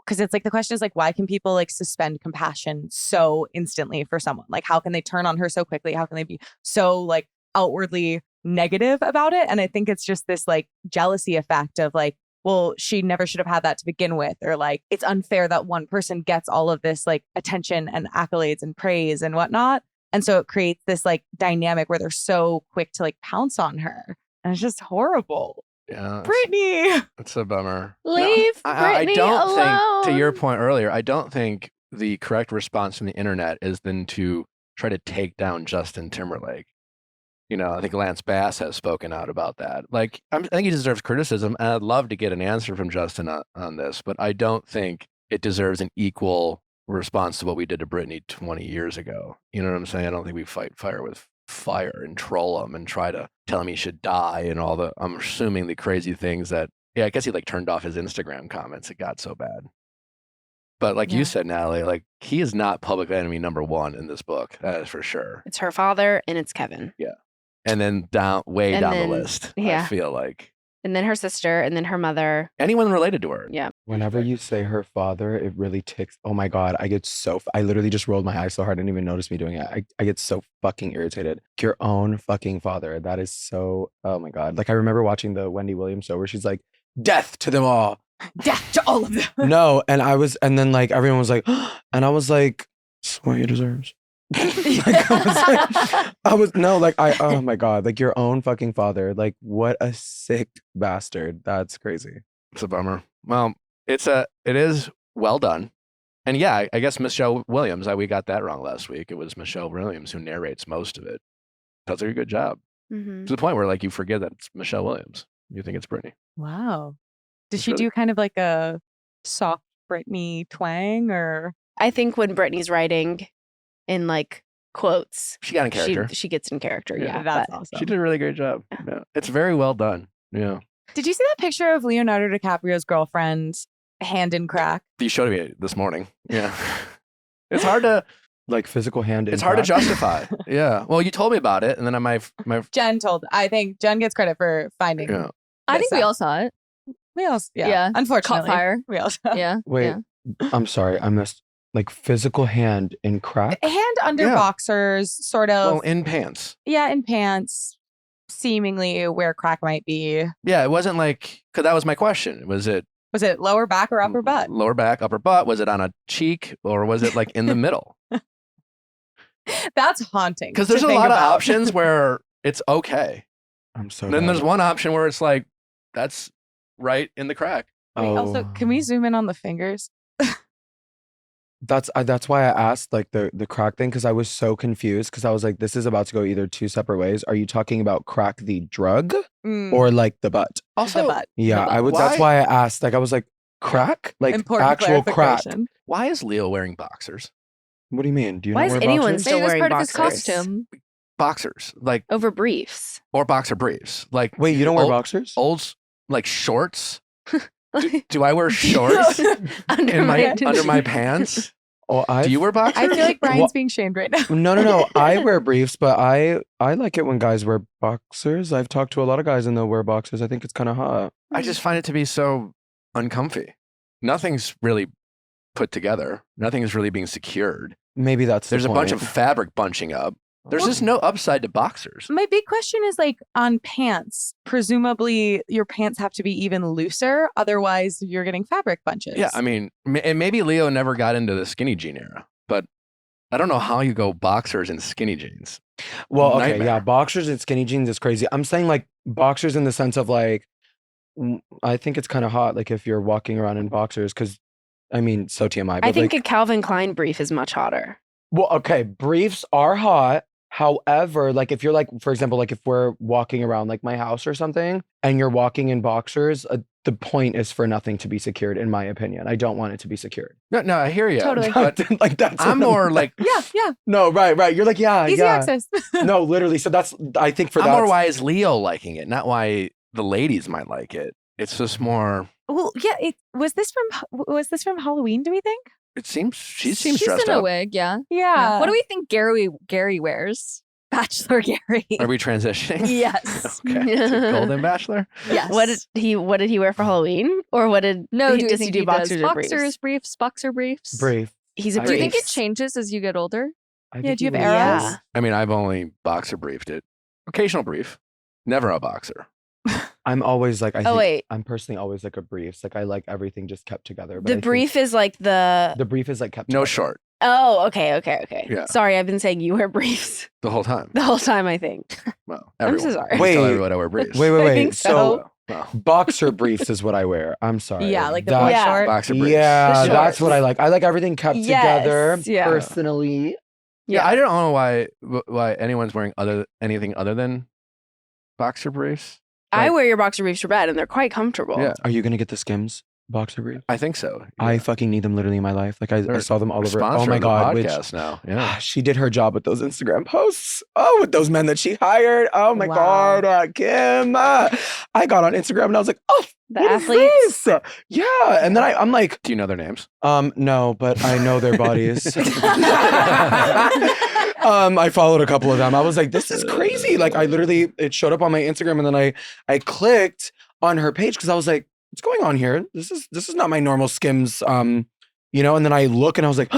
because it's like the question is like, why can people like suspend compassion so instantly for someone? Like, how can they turn on her so quickly? How can they be so like outwardly negative about it? And I think it's just this like jealousy effect of like, well, she never should have had that to begin with, or like it's unfair that one person gets all of this like attention and accolades and praise and whatnot. And so it creates this like dynamic where they're so quick to like pounce on her. And it's just horrible. Yeah. Brittany. It's a bummer. Leave Britney I don't alone. think, to your point earlier, I don't think the correct response from the internet is then to try to take down Justin Timberlake. I think Lance Bass has spoken out about that. Like, I think he deserves criticism, and I'd love to get an answer from Justin on this, but I don't think it deserves an equal response to what we did to Britney 20 years ago. You know what I'm saying? I don't think we fight fire with fire and troll him and try to tell him he should die and all the, I'm assuming the crazy things that, I guess he like turned off his Instagram comments. It got so bad. But like you said, Natalie, like he is not public enemy number one in this book. That is for sure. It's her father and it's Kevin. Yeah. And then down the list, I feel like. And then her sister, and then her mother. Anyone related to her. Yeah. Whenever you say her father, it really ticks. Oh my God. I literally just rolled my eyes so hard. I didn't even notice me doing it. I get so fucking irritated. Your own fucking father. That is so, oh my God. Like I remember watching the Wendy Williams show where she's like, death to them all. Death to all of them. No. And then like everyone was like, and I was like, this is what he deserves. Oh my God, like your own fucking father. Like what a sick bastard. That's crazy. It's a bummer. Well, it is well done. And yeah, I guess Michelle Williams, we got that wrong last week. It was Michelle Williams who narrates most of it. Does a good job. Mm-hmm. To the point where like you forget that it's Michelle Williams. You think it's Britney. Wow. Did she do kind of like a soft Britney twang, or? I think when Britney's writing in like quotes, she got in character. She gets in character. Yeah, that's awesome. She did a really great job. Yeah. It's very well done. Yeah. Did you see that picture of Leonardo DiCaprio's girlfriend hand in crack? You showed me it this morning. Yeah. It's hard to like physical hand. It's hard to justify. Yeah. Well, you told me about it, and then Jen I think Jen gets credit for finding. Yeah. I think we all saw it. We all, yeah. Unfortunately, caught fire. We all saw. Yeah. Wait. Yeah. I'm sorry. I missed. Like physical hand in crack? Hand under boxers, sort of. Well, in pants. Yeah, in pants, seemingly where crack might be. Yeah, it wasn't like, because that was my question. Was it lower back or upper butt? Lower back, upper butt. Was it on a cheek, or was it like in the middle? That's haunting. Because there's a lot of options where it's okay. I'm so Then there's one option where it's like, that's right in the crack. Wait, also, can we zoom in on the fingers? That's why I asked like the crack thing, because I was so confused, because I was like, this is about to go either two separate ways. Are you talking about crack the drug or like the butt? Also the butt. Yeah, I would. That's why I asked. Like I was like, crack, like important actual crack. Why is Leo wearing boxers? What do you mean? Do you Why not is wear anyone boxers? still Maybe it was wearing part of his boxers? costume. Boxers, like Over briefs. or boxer briefs, like Wait, you don't wear boxers? Like shorts. Do I wear shorts under under my pants? Oh, Do you wear boxers? I feel like Brian's Well- being shamed right now. No. I wear briefs, but I like it when guys wear boxers. I've talked to a lot of guys and they'll wear boxers. I think it's kind of hot. I just find it to be so uncomfy. Nothing's really put together. Nothing is really being secured. Maybe that's There's the a bunch point. of fabric bunching up. There's just no upside to boxers. My big question is like on pants. Presumably, your pants have to be even looser. Otherwise, you're getting fabric bunches. Yeah, I mean, and maybe Leo never got into the skinny jean era, but I don't know how you go boxers and skinny jeans. Well, okay, Nightmare. yeah, boxers and skinny jeans is crazy. I'm saying like boxers in the sense of like, I think it's kind of hot, like if you're walking around in boxers, because I mean, so TMI. But I think like, a Calvin Klein brief is much hotter. well, okay, briefs are hot. However, like if you're like, for example, like if we're walking around like my house or something and you're walking in boxers, the point is for nothing to be secured, in my opinion. I don't want it to be secured. No, I hear you. Totally. But Like that's I'm more like, Yeah. no, right. You're like, yeah, Easy yeah. access. No, literally. So that's, I think for I'm that. more why is Leo liking it, not why the ladies might like it. It's just more, Well, yeah. Was this from Halloween? Do we think? it seems, she She's seems dressed in a up. wig, yeah. Yeah. What do we think Gerry wears? Bachelor Gerry. Are we transitioning? Yes. Okay. To Golden Bachelor? Yes. What did he wear for Halloween? Or what did No, does he do boxers or briefs? boxers, briefs, boxer briefs? brief. He's a I Do you think it briefs. changes as you get older? I Yeah, think do you he have was- arrows? Yeah. I mean, I've only boxer briefed it. Occasional brief. Never a boxer. I'm always like, I think wait. I'm personally always like a briefs. Like I like everything just kept together. But I The think brief is like the the brief is like kept No together. short. Oh, okay. Yeah. Sorry, I've been saying you wear briefs The whole time. the whole time, I think. Well, I'm so everyone. sorry. Just Wait. tell everyone I wear briefs. Wait. I think so. Well, Boxer briefs is what I wear. I'm sorry. Yeah, like the That- boy Yeah. short. boxer briefs. Yeah, The that's shorts. what I like. I like everything kept Yes, together. yeah. Personally, Yeah, I don't know why anyone's wearing anything other than boxer briefs. I Like, wear your boxer briefs for bed and they're quite comfortable. Yeah. are you gonna get the Skims boxer brief? I think so. I Yeah. fucking need them literally in my life. Like I They're saw them all over. Oh Sponsoring my the god, which podcast now. Yeah. she did her job with those Instagram posts. Oh, with those men that she hired. Oh my Wow. god, Kim. I got on Instagram and I was like, oh, The what is athletes? this? Yeah, and then I'm like, Do you know their names? no, but I know their bodies. I followed a couple of them. I was like, this is crazy. Like I literally, it showed up on my Instagram and then I clicked on her page because I was like, what's going on here? This is not my normal Skims, and then I look and I was like,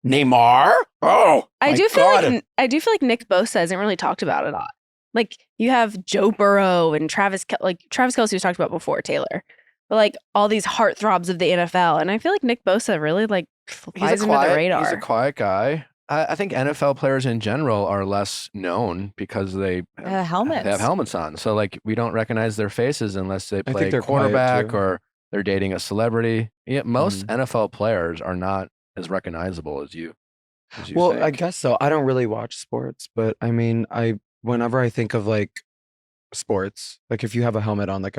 Neymar? Oh, I my do feel God. like Nick Bosa isn't really talked about a lot. Like you have Joe Burrow and Travis Kelce was talked about before, Taylor. But like all these heartthrobs of the NFL. And I feel like Nick Bosa really like flies under the radar. He's a quiet guy. I think NFL players in general are less known because they Helmets. They have helmets on. So like we don't recognize their faces unless they I think play they're quiet, quarterback too. or they're dating a celebrity. Yeah, most Mhm. NFL players are not as recognizable as you. Well, think. I guess so. I don't really watch sports, but I mean, whenever I think of like sports, like if you have a helmet on, like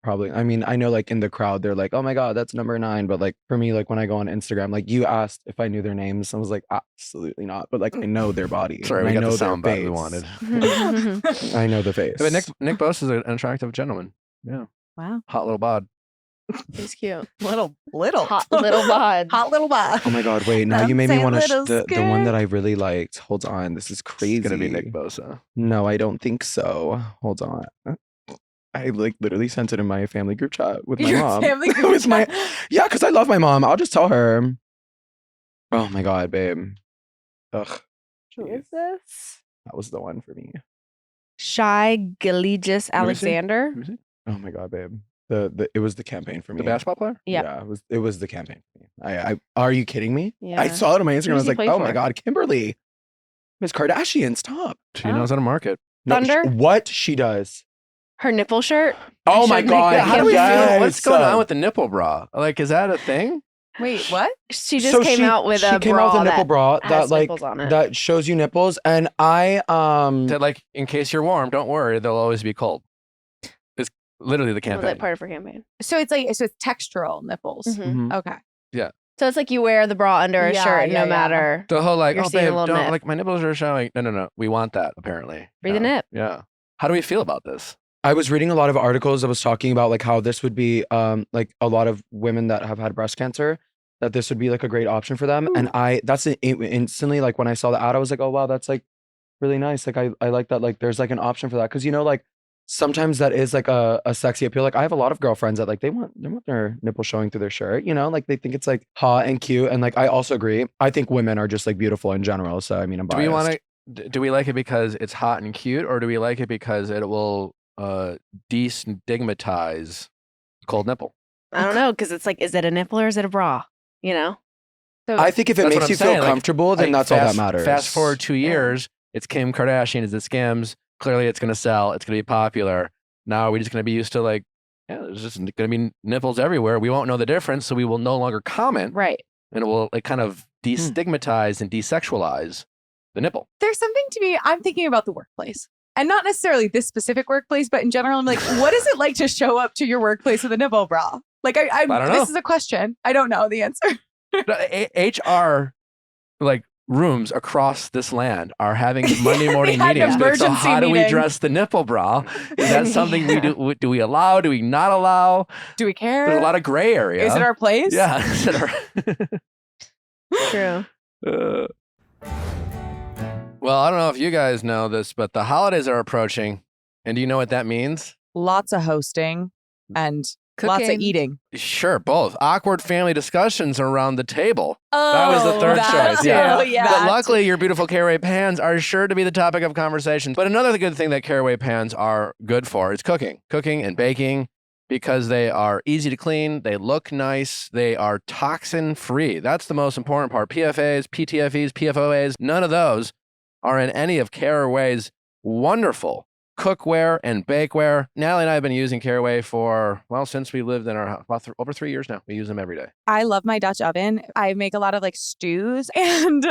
I mean, I know like in the crowd, they're like, oh my God, that's number 9. But like for me, like when I go on Instagram, like you asked if I knew their names. I was like, absolutely not. But like I know their body. Sorry, and we I got know the their sound bite we face. wanted. I know the face. But Nick Bosa is an attractive gentleman. Yeah, Wow. hot little bod. He's cute. Little. Hot little bod. Hot little bod. Oh my God, wait, now you Don't made me say want to little the one that skirt. I really liked. Hold on, this is crazy. It's gonna be Nick Bosa. No, I don't think so. Hold on. I like literally sent it in my family group chat with my Your mom. family group With my- chat. Yeah, because I love my mom. I'll just tell her. Oh my God, babe. Ugh. Who Jeez. is this? That was the one for me. Shy Gilligis Let me see. Alexander. Let me see. Oh my God, babe. It was the campaign for me. The basketball player? Yeah. it was the campaign for me. I are you kidding me? Yeah. I saw it on my Instagram. I does was he like, play oh my for? God, Kimberly. Miss Kardashian, stop. She knows how to market. No, Thunder? what she does. Her nipple shirt. Oh my showed Nick God. that How do we yes. feel? What's going on with the nipple bra? Like, is that a thing? Wait, what? She just So came out with she a came bra out with a nipple that bra has that like nipples on it. that shows you nipples, and I That like, in case you're warm, don't worry, they'll always be cold. It's literally the was campaign. like part of her campaign. So it's textural nipples. Mhm. Mhm. Okay. So it's like you wear the bra under a shirt no matter. The whole like, You're oh seeing a babe, little don't nip. like my nipples are showing. No. We want that apparently. Breathe a nip. Yeah. How do we feel about this? I was reading a lot of articles that was talking about like how this would be like a lot of women that have had breast cancer, that this would be like a great option for them. And that's instantly like when I saw the ad, I was like, oh wow, that's like really nice. Like I like that like there's like an option for that. Cause you know, like sometimes that is like a sexy appeal. Like I have a lot of girlfriends that like they want their nipple showing through their shirt, you know, like they think it's like hot and cute. And like I also agree. I think women are just like beautiful in general. So I mean I'm biased. Do we like it because it's hot and cute, or do we like it because it will destigmatize cold nipple? I don't know, because it's like, is it a nipple or is it a bra? You know? So I think if it That's makes what you I'm saying, feel like- comfortable, then that's all that matters. Fast forward 2 years, it's Kim Kardashian, it's the Skims. Clearly, it's going to sell. It's going to be popular. Now we're just going to be used to like, there's just going to be nipples everywhere. We won't know the difference, so we will no longer comment. Right. And it will like kind of destigmatize and desexualize the nipple. there's something to me. I'm thinking about the workplace. And not necessarily this specific workplace, but in general, I'm like, what is it like to show up to your workplace with a nipple bra? Like, I don't know. This is a question. I don't know the answer. HR like rooms across this land are having Monday morning They had an meetings. Like, so emergency how do we meeting. dress the nipple bra? Is that something we do? Do we allow? Do we not allow? Do we care? There's a lot of gray area. Is it our place? Yeah. Is it our True. Well, I don't know if you guys know this, but the holidays are approaching. And do you know what that means? Lots of hosting and lots of Cooking. eating. Sure, both. Awkward family discussions around the table. Oh, That was the third that choice. too, Yeah. yeah. But luckily, your beautiful caraway pans are sure to be the topic of conversation. But another good thing that caraway pans are good for is cooking. Cooking and baking, because they are easy to clean, they look nice, they are toxin-free. That's the most important part. PFAs, PTFEs, PFOAs, none of those are in any of Caraway's wonderful cookware and bakeware. Natalie and I have been using Caraway for, well, since we lived in our house, about over 3 years now. We use them every day. I love my Dutch oven. I make a lot of like stews and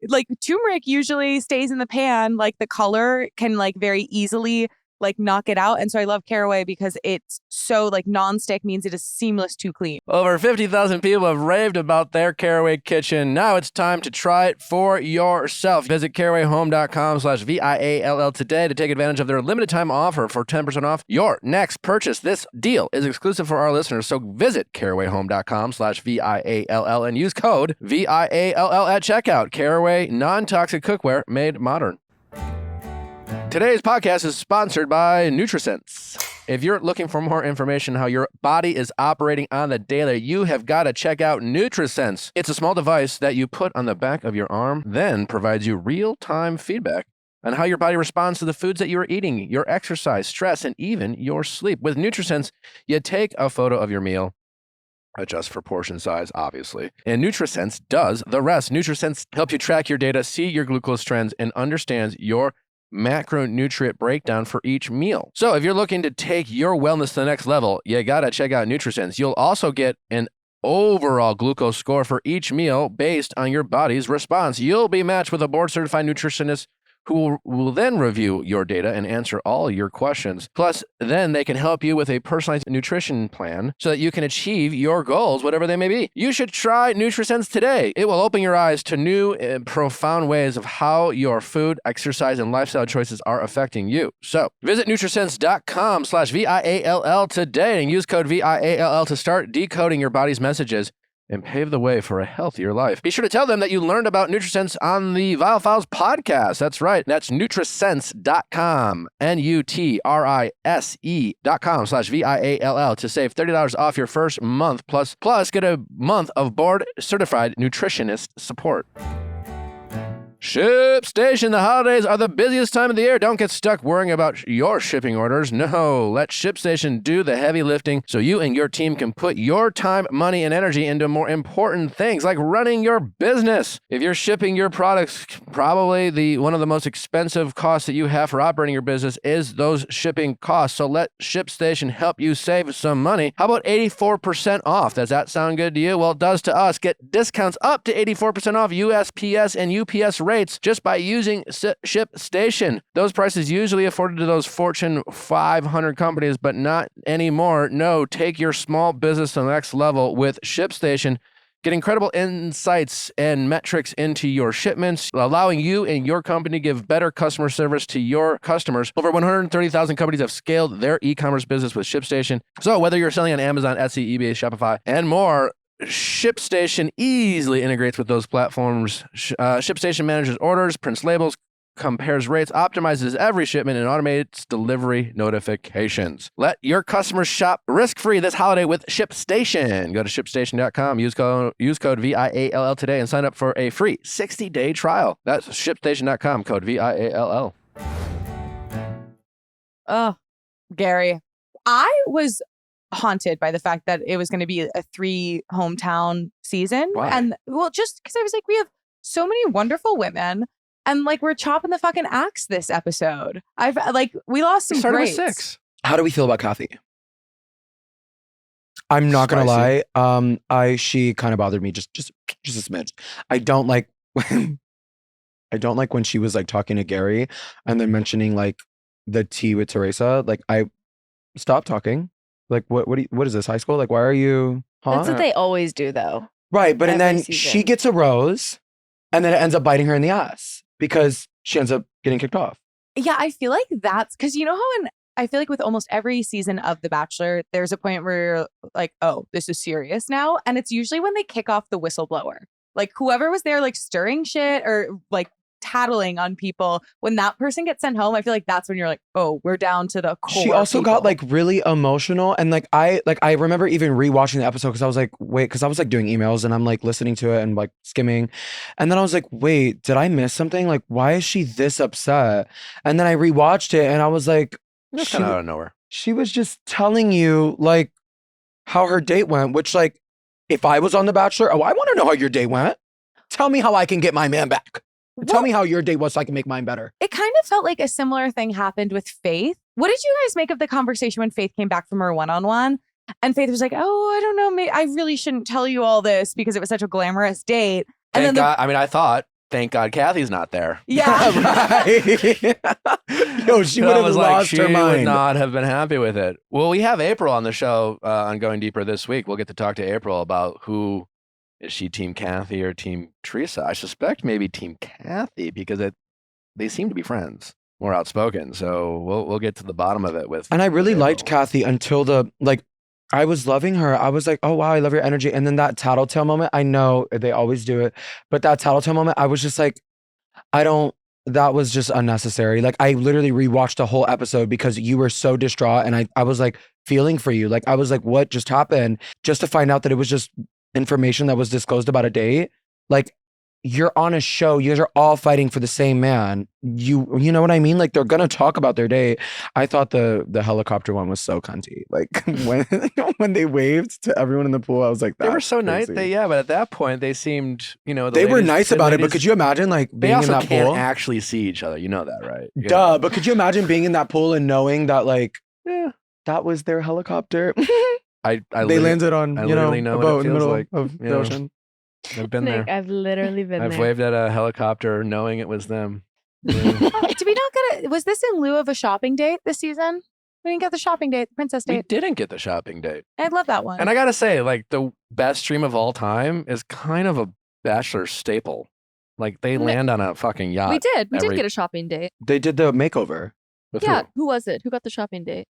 like turmeric usually stays in the pan. Like the color can like very easily like knock it out. And so I love Caraway because it's so like nonstick, means it is seamless to clean. Over 50,000 people have raved about their Caraway kitchen. Now it's time to try it for yourself. Visit carawayhome.com/VIALL today to take advantage of their limited time offer for 10% off your next purchase. This deal is exclusive for our listeners, so visit carawayhome.com/VIALL and use code VIALL at checkout. Caraway, non-toxic cookware made modern. Today's podcast is sponsored by NutriSense. If you're looking for more information on how your body is operating on the daily, you have got to check out NutriSense. It's a small device that you put on the back of your arm, then provides you real-time feedback on how your body responds to the foods that you are eating, your exercise, stress, and even your sleep. With NutriSense, you take a photo of your meal, adjust for portion size, obviously. And NutriSense does the rest. NutriSense helps you track your data, see your glucose trends, and understands your macronutrient breakdown for each meal. So if you're looking to take your wellness to the next level, you gotta check out NutriSense. You'll also get an overall glucose score for each meal based on your body's response. You'll be matched with a board-certified nutritionist who will then review your data and answer all your questions. Plus, then they can help you with a personalized nutrition plan so that you can achieve your goals, whatever they may be. You should try NutriSense today. It will open your eyes to new and profound ways of how your food, exercise, and lifestyle choices are affecting you. So visit nutrisense.com/VIALL today and use code VIALL to start decoding your body's messages and pave the way for a healthier life. Be sure to tell them that you learned about NutriSense on the Viall Files podcast. That's right. That's nutrisense.com, NUTRISE.com/VIALL to save $30 off your first month plus get a month of board certified nutritionist support. ShipStation. The holidays are the busiest time of the year. Don't get stuck worrying about your shipping orders. No, let ShipStation do the heavy lifting so you and your team can put your time, money, and energy into more important things like running your business. If you're shipping your products, probably one of the most expensive costs that you have for operating your business is those shipping costs. So let ShipStation help you save some money. How about 84% off? Does that sound good to you? Well, it does to us. Get discounts up to 84% off USPS and UPS rates just by using ShipStation. Those prices usually afforded to those Fortune 500 companies, but not anymore. No, take your small business to the next level with ShipStation. Get incredible insights and metrics into your shipments, allowing you and your company to give better customer service to your customers. Over 130,000 companies have scaled their e-commerce business with ShipStation. So whether you're selling on Amazon, Etsy, eBay, Shopify, and more, ShipStation easily integrates with those platforms. ShipStation manages orders, prints labels, compares rates, optimizes every shipment, and automates delivery notifications. Let your customers shop risk-free this holiday with ShipStation. Go to ShipStation.com, use code VIALL today, and sign up for a free 60-day trial. That's ShipStation.com, code VIALL. Oh, Gerry. I was haunted by the fact that it was going to be a 3 hometown season. Why? And well, just because I was like, we have so many wonderful women. And like we're chopping the fucking axe this episode. We lost some Started greats. with 6. How do we feel about Kathy? I'm not gonna lie. She kind of bothered me just a smidge. I don't like when she was like talking to Gerry and then mentioning like the tea with Teresa. Like I stopped talking. Like what is this, high school? Like why are you? Huh? That's what they always do, though. Right, but and Every then season. she gets a rose, and then it ends up biting her in the ass because she ends up getting kicked off. Yeah, I feel like that's because you know how I feel like with almost every season of The Bachelor, there's a point where you're like, oh, this is serious now. And it's usually when they kick off the whistleblower. Like whoever was there like stirring shit or like tattling on people, when that person gets sent home, I feel like that's when you're like, oh, we're down to the core. She also people. got like really emotional, and I remember even rewatching the episode because I was like, wait, because I was like doing emails and I'm like listening to it and like skimming, and then I was like, wait, did I miss something? Like, why is she this upset? And then I rewatched it and I was like, Just kind of out of nowhere. She was just telling you like how her date went, which like if I was on The Bachelor, I want to know how your date went. Tell me how I can get my man back. Tell me how your date was so I can make mine better. It kind of felt like a similar thing happened with Faith. What did you guys make of the conversation when Faith came back from her one-on-one? And Faith was like, oh, I don't know. I really shouldn't tell you all this because it was such a glamorous date. And Thank God. I thought, thank God Kathy's not there. Yeah. Right. Yo, she would have lost her She would mind. not have been happy with it. Well, we have April on the show on Going Deeper this week. We'll get to talk to April about who is she, Team Kathy or Team Teresa. I suspect maybe Team Kathy because they seem to be friends, more outspoken. So we'll get to the bottom of it with. And I really April. liked Kathy until I was loving her. I was like, oh wow, I love your energy. And then that tattletale moment, I know they always do it, but that tattletale moment, I was just like, that was just unnecessary. Like I literally rewatched the whole episode because you were so distraught and I was like feeling for you. Like I was like, what just happened? Just to find out that it was just information that was disclosed about a date. Like you're on a show, you guys are all fighting for the same man. You know what I mean? Like they're gonna talk about their date. I thought the helicopter one was so cunty. Like when they waved to everyone in the pool, I was like, they were so crazy. nice. But at that point they seemed, they were nice about it. But could you imagine like they being also in that can't pool? actually see each other. You know that, right? Duh. But could you imagine being in that pool and knowing that like, that was their helicopter? They landed on a boat in the middle of the ocean. I've been there. I've literally been there. I've waved at a helicopter knowing it was them. Did we not get was this in lieu of a shopping date this season? We didn't get the shopping date, the princess We date. didn't get the shopping date. I love that one. And I gotta say, like the best stream of all time is kind of a Bachelor staple. Like they land on a fucking yacht. We did. We every- did get a shopping date. They did the makeover. with Yeah. who? Who was it? Who got the shopping date?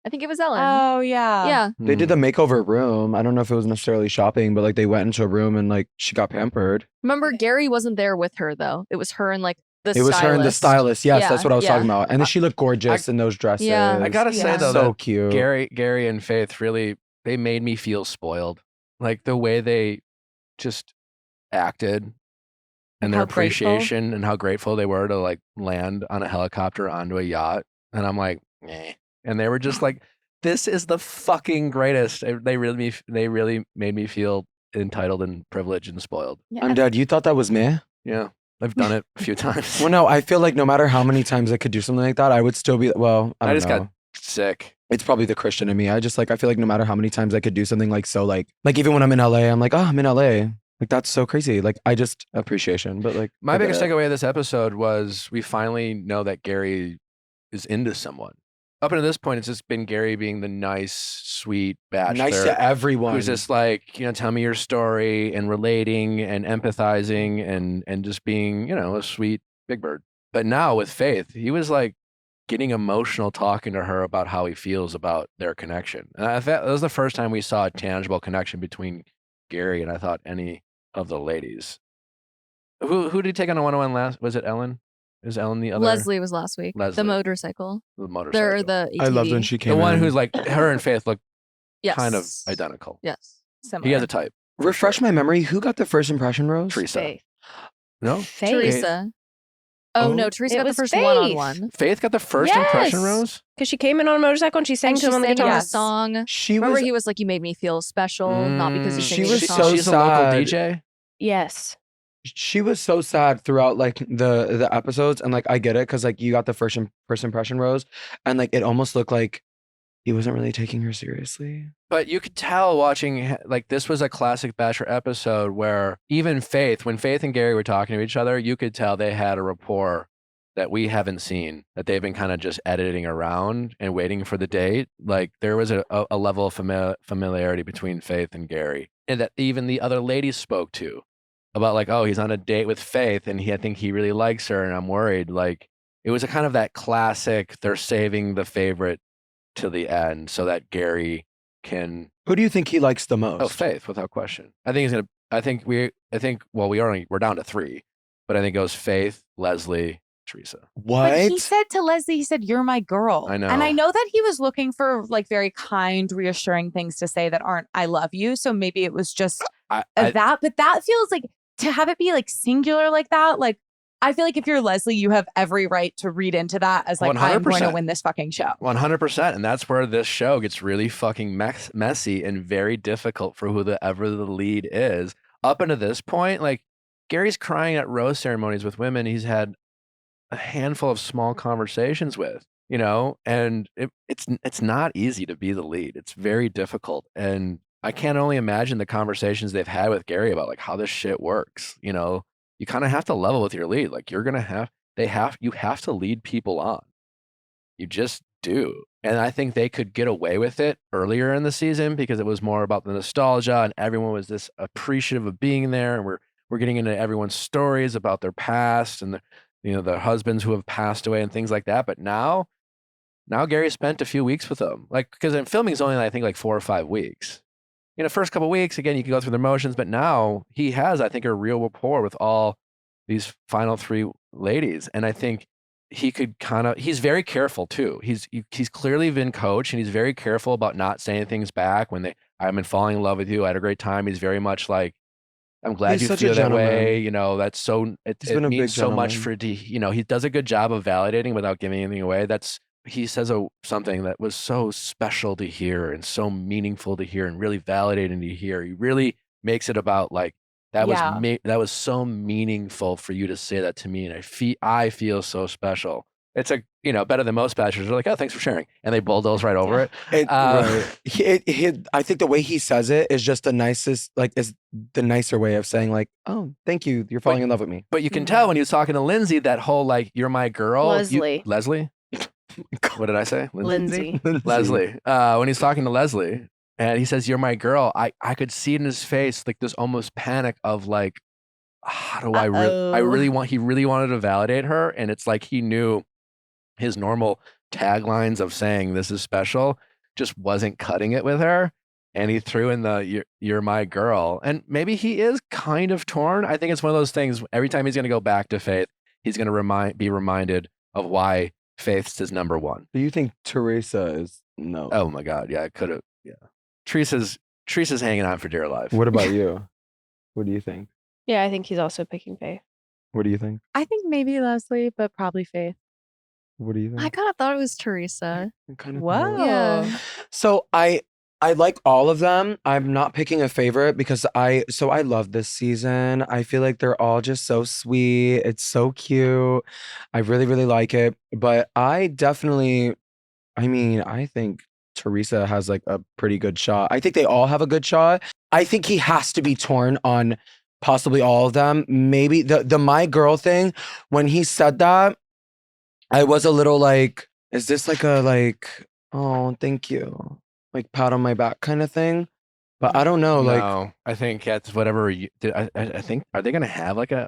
I think it was Ellen. Oh yeah. Yeah. They did the Hmm. makeover room. I don't know if it was necessarily shopping, but like they went into a room and like she got pampered. Remember, Gerry wasn't there with her though. It was her and like the It was her and the stylist. Yes, Yeah, that's what I was yeah. talking about. And then she looked gorgeous in those dresses. Yeah. I gotta say Yeah. though, so that cute. Gerry and Faith really they made me feel spoiled. Like the way they just acted and their How grateful. appreciation and how grateful they were to like land on a helicopter onto a yacht. And I'm like, eh. And they were just like, this is the fucking greatest. They really made me feel entitled and privileged and spoiled. Yeah. I'm dead. You thought that was me? Yeah. I've done it a few times. Well, no, I feel like no matter how many times I could do something like that, I would still be, well, I I don't just know. got sick. It's probably the Christian in me. I just like, I feel like no matter how many times I could do something like so like even when I'm in LA, I'm like, oh, I'm in LA. Like that's so crazy. Like I just appreciation, but like My I get biggest it. takeaway of this episode was we finally know that Gerry is into someone. up until this point, it's just been Gerry being the nice, sweet bachelor. Nice to everyone. Who's just like, tell me your story and relating and empathizing and just being, a sweet big bird. But now with Faith, he was like getting emotional talking to her about how he feels about their connection. And I thought that was the first time we saw a tangible connection between Gerry and I thought any of the ladies. Who did he take on a one-on-one last? Was it Ellen? Is Ellen the other? Leslie was last week. Leslie. The motorcycle. The motorcycle. The ATV. I loved when she came the one in. who's like, her and Faith look Yes. kind of identical. Yes. Similar. He has a type. Refresh my memory. Who got the first impression rose? Teresa. Faith. No? Faith. Teresa. Oh, Oh. no, Teresa It got the was first Faith. one-on-one. Faith got the first impression Yes. rose? Because she came in on a motorcycle and she sang And to she him on the sang him guitar. a song. She Remember, was. he was like, "You made me feel special," not because you Mm, sang She me was a so song. She's a local sad. DJ? Yes. She was so sad throughout like the episodes, and like I get it because like you got the first impression rose, and like it almost looked like he wasn't really taking her seriously. But you could tell watching, like, this was a classic Bachelor episode where even Faith, when Faith and Gerry were talking to each other, you could tell they had a rapport that we haven't seen, that they've been kind of just editing around and waiting for the date. Like, there was a level of familiarity between Faith and Gerry, and that even the other ladies spoke to about, like, oh, he's on a date with Faith, and I think he really likes her, and I'm worried. Like, it was a kind of that classic, they're saving the favorite to the end so that Gerry can. Who do you think he likes the most? Oh, Faith, without question. I think he's gonna. We're down to 3, but I think it goes Faith, Leslie, Teresa. What? But he said to Leslie, he said, "You're my girl." I know. And I know that he was looking for like very kind, reassuring things to say that aren't "I love you." So maybe it was just that. But that feels like, to have it be like singular like that, like, I feel like if you're Leslie, you have every right to read into that as like, I'm going to 100%. win this fucking show. 100%. And that's where this show gets really fucking messy and very difficult for whoever the lead is. Up until this point, like, Gerry's crying at rose ceremonies with women he's had a handful of small conversations with, and it's not easy to be the lead. It's very difficult. And I can't only imagine the conversations they've had with Gerry about like how this shit works. You kind of have to level with your lead. Like, you have to lead people on. You just do. And I think they could get away with it earlier in the season because it was more about the nostalgia and everyone was this appreciative of being there. And we're getting into everyone's stories about their past and their husbands who have passed away and things like that. But now Gerry spent a few weeks with them. Like, because filming is only, I think, like 4 or 5 weeks. First couple of weeks, again, you can go through the motions, but now he has, I think, a real rapport with all these final 3 ladies. And I think he could he's very careful too. He's clearly been coached and he's very careful about not saying things back when I've been falling in love with you. I had a great time. He's very much like, I'm glad He's you such feel a that gentleman. way. That's so, it He's been a means big so much gentleman. he does a good job of validating without giving anything away. He says something that was so special to hear and so meaningful to hear and really validating to hear. He really makes it about like, that was so meaningful for you to say that to me. And I feel so special. It's better than most bachelors. They're like, oh, thanks for sharing. And they bulldoze right over it. Right. I think the way he says it is just the nicest, like, is the nicer way of saying like, oh, thank you. You're falling in love with me. But you can tell when he was talking to Lindsay, that whole like, you're my girl. Leslie. Leslie? What did I say? Lindsay. Leslie. When he's talking to Leslie and he says, you're my girl, I could see it in his face, like this almost panic of like, how do he really wanted to validate her. And it's like, he knew his normal taglines of saying, this is special, just wasn't cutting it with her. And he threw in the, you're my girl. And maybe he is kind of torn. I think it's one of those things, every time he's going to go back to Faith, he's going to be reminded of why Faith's his number 1. Do you think Teresa is no? Oh my God. Yeah, I could have. Yeah. Teresa's hanging on for dear life. What about you? What do you think? Yeah, I think he's also picking Faith. What do you think? I think maybe Leslie, but probably Faith. What do you think? I kind of thought it was Teresa. Whoa. Yeah. So I like all of them. I'm not picking a favorite because I love this season. I feel like they're all just so sweet. It's so cute. I really, really like it. But I think Teresa has like a pretty good shot. I think they all have a good shot. I think he has to be torn on possibly all of them. Maybe the my girl thing, when he said that, I was a little like, Is this like oh, thank you, like pat on my back kind of thing? But I don't know. Like, No, I think it's whatever. I think, are they going to have like a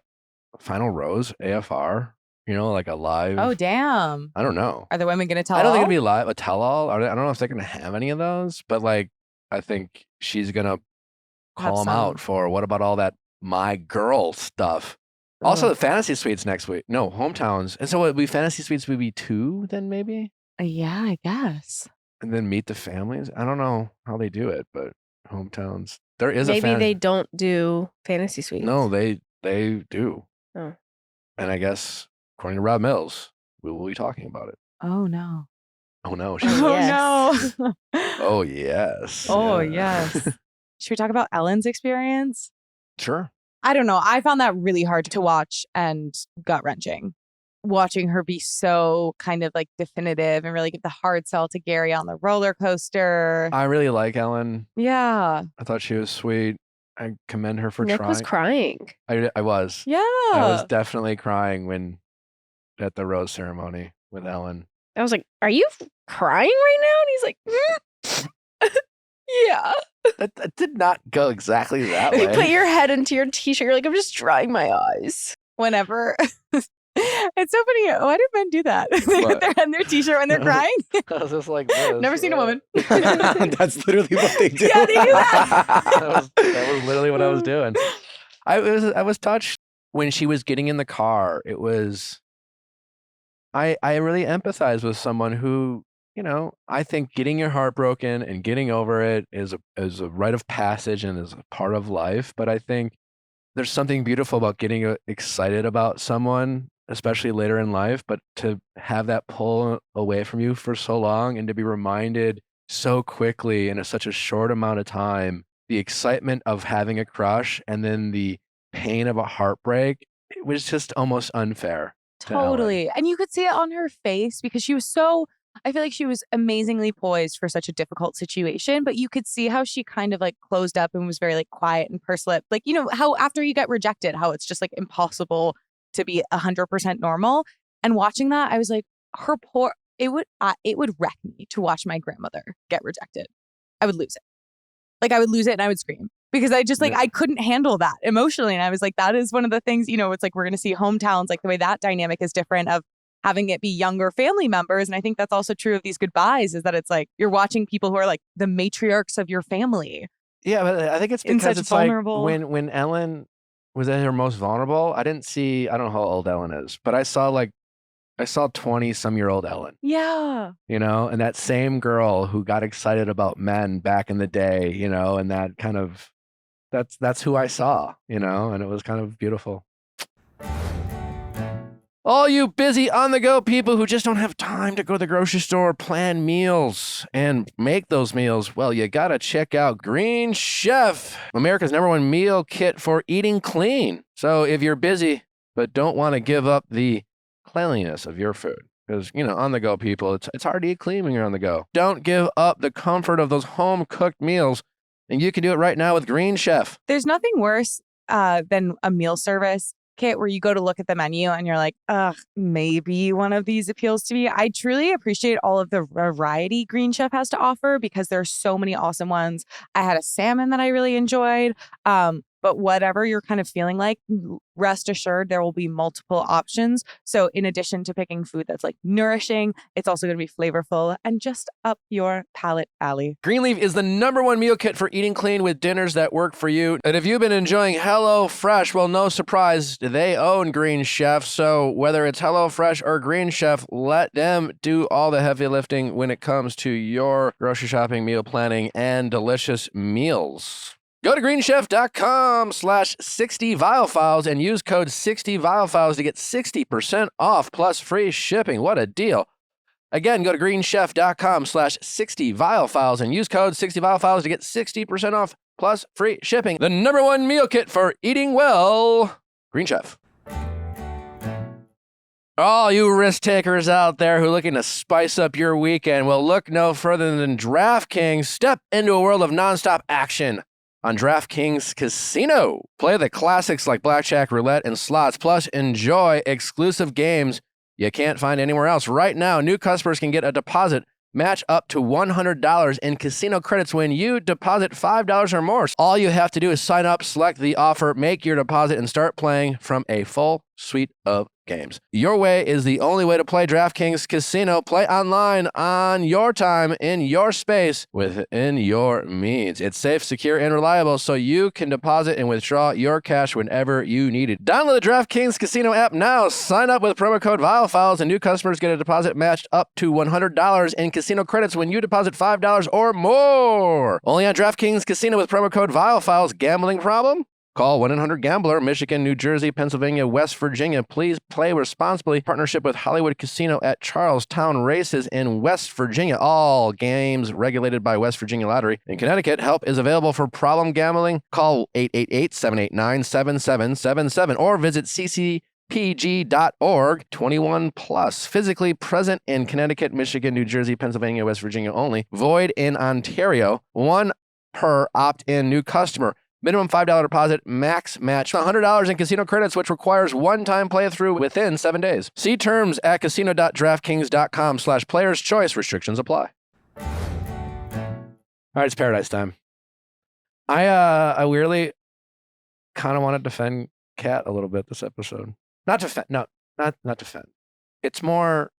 final rose AFR? You know, like a live. Oh, damn. I don't know. Are the women going to tell I don't think all? it'd be live, a tell all. I don't know if they're going to have any of those, but like, I think she's going to Have call them some. out for what about all that my girl stuff. Also, Ugh. the fantasy suites next week. No, hometowns. And so would be fantasy suites would be 2 then maybe? Yeah, I guess. And then meet the families. I don't know how they do it, but hometowns. There is Maybe a they don't do fantasy suites. No, they do. Oh. And I guess according to Rob Mills, we will be talking about it. Oh, no. Oh no. Yes. Oh, no. Oh yes. Oh, Yeah. yes. Should we talk about Ellen's experience? Sure. I don't know. I found that really hard to watch and gut-wrenching. Watching her be so kind of like definitive and really give the hard sell to Gerry on the roller coaster. I really like Ellen. Yeah. I thought she was sweet. I commend her for Nick trying. was crying. I was. Yeah. I was definitely crying when at the rose ceremony with Ellen. I was like, "Are you crying right now?" And he's like, "Yeah." That did not go exactly that You way. put your head into your t-shirt. You're like, "I'm just drying my eyes." Whenever. It's so funny. Why do men do that? They put their head in their t-shirt when they're crying. I was just like this. Never seen a woman. That's literally what they do. Yeah, they do that. that was literally what I was doing. I was touched when she was getting in the car. It was I really empathize with someone who, you know, I think getting your heart broken and getting over it is a rite of passage and is a part of life. But I think there's something beautiful about getting excited about someone, especially later in life, but to have that pull away from you for so long and to be reminded so quickly in such a short amount of time, the excitement of having a crush and then the pain of a heartbreak, it was just almost unfair. to Ellen. Totally. And you could see it on her face because she was I feel like she was amazingly poised for such a difficult situation, but you could see how she kind of like closed up and was very like quiet and pursed-lipped. Like, you know, how after you get rejected, how it's just like impossible to be 100% normal. And watching that, I was like, it would wreck me to watch my grandmother get rejected. I would lose it. Like I would lose it and I would scream because I just like, I couldn't handle that emotionally. And I was like, that is one of the things, you know, it's like, we're going to see hometowns, like the way that dynamic is different of having it be younger family members. And I think that's also true of these goodbyes is that it's like, you're watching people who are like the matriarchs of your family. Yeah, but I think it's In because such it's vulnerable- like when Ellen was at her most vulnerable, I don't know how old Ellen is, but I saw 20-some-year-old Ellen, Yeah. you know, and that same girl who got excited about men back in the day, you know, and that kind of, that's who I saw, you know, and it was kind of beautiful. All you busy on-the-go people who just don't have time to go to the grocery store, plan meals, and make those meals, well, you gotta check out Green Chef, America's #1 meal kit for eating clean. So if you're busy but don't want to give up the cleanliness of your food, because, you know, on-the-go people, it's hard to eat clean when you're on the go. Don't give up the comfort of those home-cooked meals, and you can do it right now with Green Chef. There's nothing worse than a meal service kit where you go to look at the menu and you're like, ugh, maybe one of these appeals to me. I truly appreciate all of the variety Green Chef has to offer because there's so many awesome ones. I had a salmon that I really enjoyed. But whatever you're kind of feeling like, rest assured there will be multiple options. So in addition to picking food that's like nourishing, it's also going to be flavorful and just up your palate alley. Greenleaf is the #1 meal kit for eating clean with dinners that work for you. And if you've been enjoying HelloFresh, well, no surprise, they own Green Chef. So whether it's HelloFresh or Green Chef, let them do all the heavy lifting when it comes to your grocery shopping, meal planning, and delicious meals. Go to greenchef.com/60Viall Files and use code 60Viall Files to get 60% off plus free shipping. What a deal. Again, go to greenchef.com/60Viall Files and use code 60Viall Files to get 60% off plus free shipping. The #1 meal kit for eating well. Green Chef. All you risk takers out there who are looking to spice up your weekend, well, look no further than DraftKings. Step into a world of nonstop action on DraftKings Casino. Play the classics like blackjack, roulette, and slots, plus enjoy exclusive games you can't find anywhere else. Right now, new customers can get a deposit match up to $100 in casino credits when you deposit $5 or more. All you have to do is sign up, select the offer, make your deposit, and start playing from a full suite of games. Your way is the only way to play DraftKings Casino. Play online on your time, in your space, within your means. It's safe, secure, and reliable, so you can deposit and withdraw your cash whenever you need it. Download the DraftKings Casino app now. Sign up with promo code Viall Files, and new customers get a deposit matched up to $100 in casino credits when you deposit $5 or more. Only on DraftKings Casino with promo code Viall Files. Gambling problem? Call 1-800-GAMBLER, Michigan, New Jersey, Pennsylvania, West Virginia. Please play responsibly. Partnership with Hollywood Casino at Charlestown Races in West Virginia. All games regulated by West Virginia Lottery. In Connecticut, help is available for problem gambling. Call 888-789-7777 or visit ccpg.org. 21 plus. Physically present in Connecticut, Michigan, New Jersey, Pennsylvania, West Virginia only. Void in Ontario. One per opt-in new customer. Minimum $5 deposit, max match $100 in casino credits, which requires one-time playthrough within 7 days. See terms at casino.draftkings.com/players choice. Restrictions apply. All right, it's paradise time. I weirdly kind of want to defend Kat a little bit this episode. Not defend. It's more,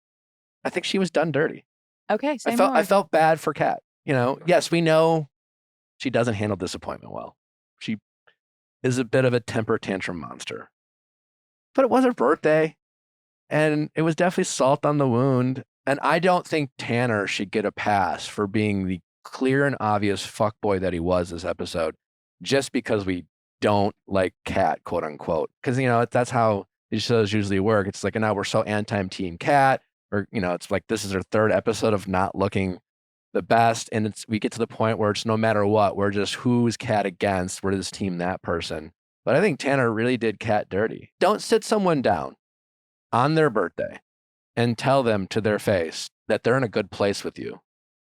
I think she was done dirty. Okay, I felt bad for Kat. You know, yes, we know she doesn't handle disappointment well. She is a bit of a temper tantrum monster. But it was her birthday, and it was definitely salt on the wound. And I don't think Tanner should get a pass for being the clear and obvious fuckboy that he was this episode, just because we don't like Kat, quote unquote. Because, you know, that's how these shows usually work. It's like, now we're so anti-team Kat, or, you know, it's like this is her third episode of not looking the best, and we get to the point where it's no matter what, we're just who's Kat against, we're this team, that person. But I think Tanner really did Kat dirty. Don't sit someone down on their birthday and tell them to their face that they're in a good place with you,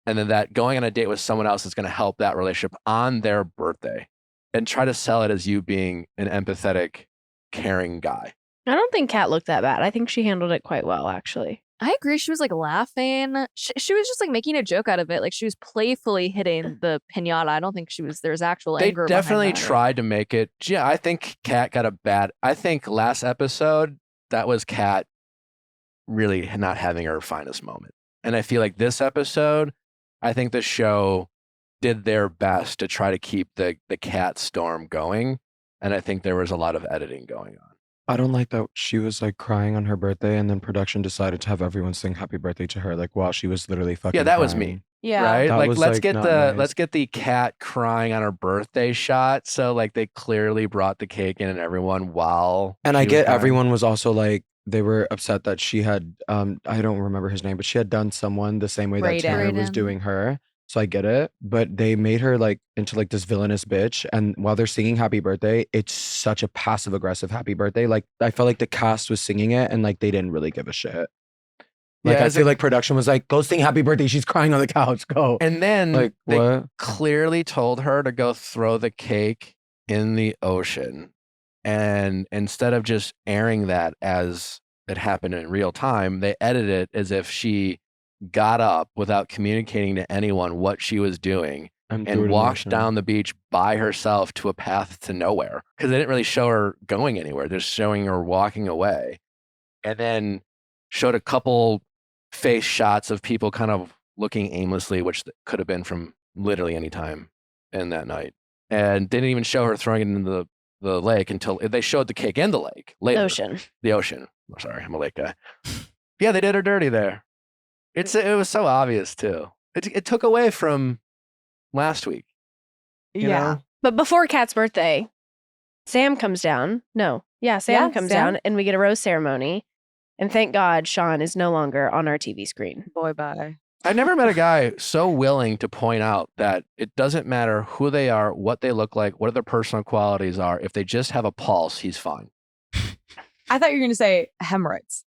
and then that going on a date with someone else is going to help that relationship on their birthday, and try to sell it as you being an empathetic, caring guy. I don't think Kat looked that bad. I think she handled it quite well, actually. I agree. She was like laughing. She was just like making a joke out of it. Like she was playfully hitting the piñata. I don't think there was actual anger. They definitely tried to make it. Yeah, I think Kat got I think last episode, that was Kat really not having her finest moment. And I feel like this episode, I think the show did their best to try to keep the Kat storm going. And I think there was a lot of editing going on. I don't like that she was like crying on her birthday, and then production decided to have everyone sing happy birthday to her, like while she was literally fucking Yeah, that crying. was me. Yeah. Right? That Like was, let's like, get not the nice. Kat crying on her birthday shot. So like they clearly brought the cake in and everyone while And she I was get crying. everyone was also like, they were upset that she had I don't remember his name, but she had done someone the same way that Brayden. Tanner was Brayden. doing her. So I get it, but they made her like into like this villainous bitch. And while they're singing happy birthday, it's such a passive aggressive happy birthday. Like I felt like the cast was singing it and like they didn't really give a shit. Like Yeah, I as feel a- like production was like, go sing happy birthday. She's crying on the couch. Go. And then Like, they what? clearly told her to go throw the cake in the ocean. And instead of just airing that as it happened in real time, they edited it as if she got up without communicating to anyone what she was doing And threw it and in the walked ocean. down the beach by herself to a path to nowhere. Because they didn't really show her going anywhere. They're showing her walking away. And then showed a couple face shots of people kind of looking aimlessly, which could have been from literally any time in that night. And didn't even show her throwing it into the lake until they showed the cake in the lake later. The ocean. Oh, sorry, I'm a lake guy. Yeah, they did her dirty there. It was so obvious too. It took away from last week. You know? But before Kat's birthday, Sam comes down. Sam comes down and we get a rose ceremony. And thank God Sean is no longer on our TV screen. Boy, bye. I've never met a guy so willing to point out that it doesn't matter who they are, what they look like, what their personal qualities are. If they just have a pulse, he's fine. I thought you were going to say hemorrhoids.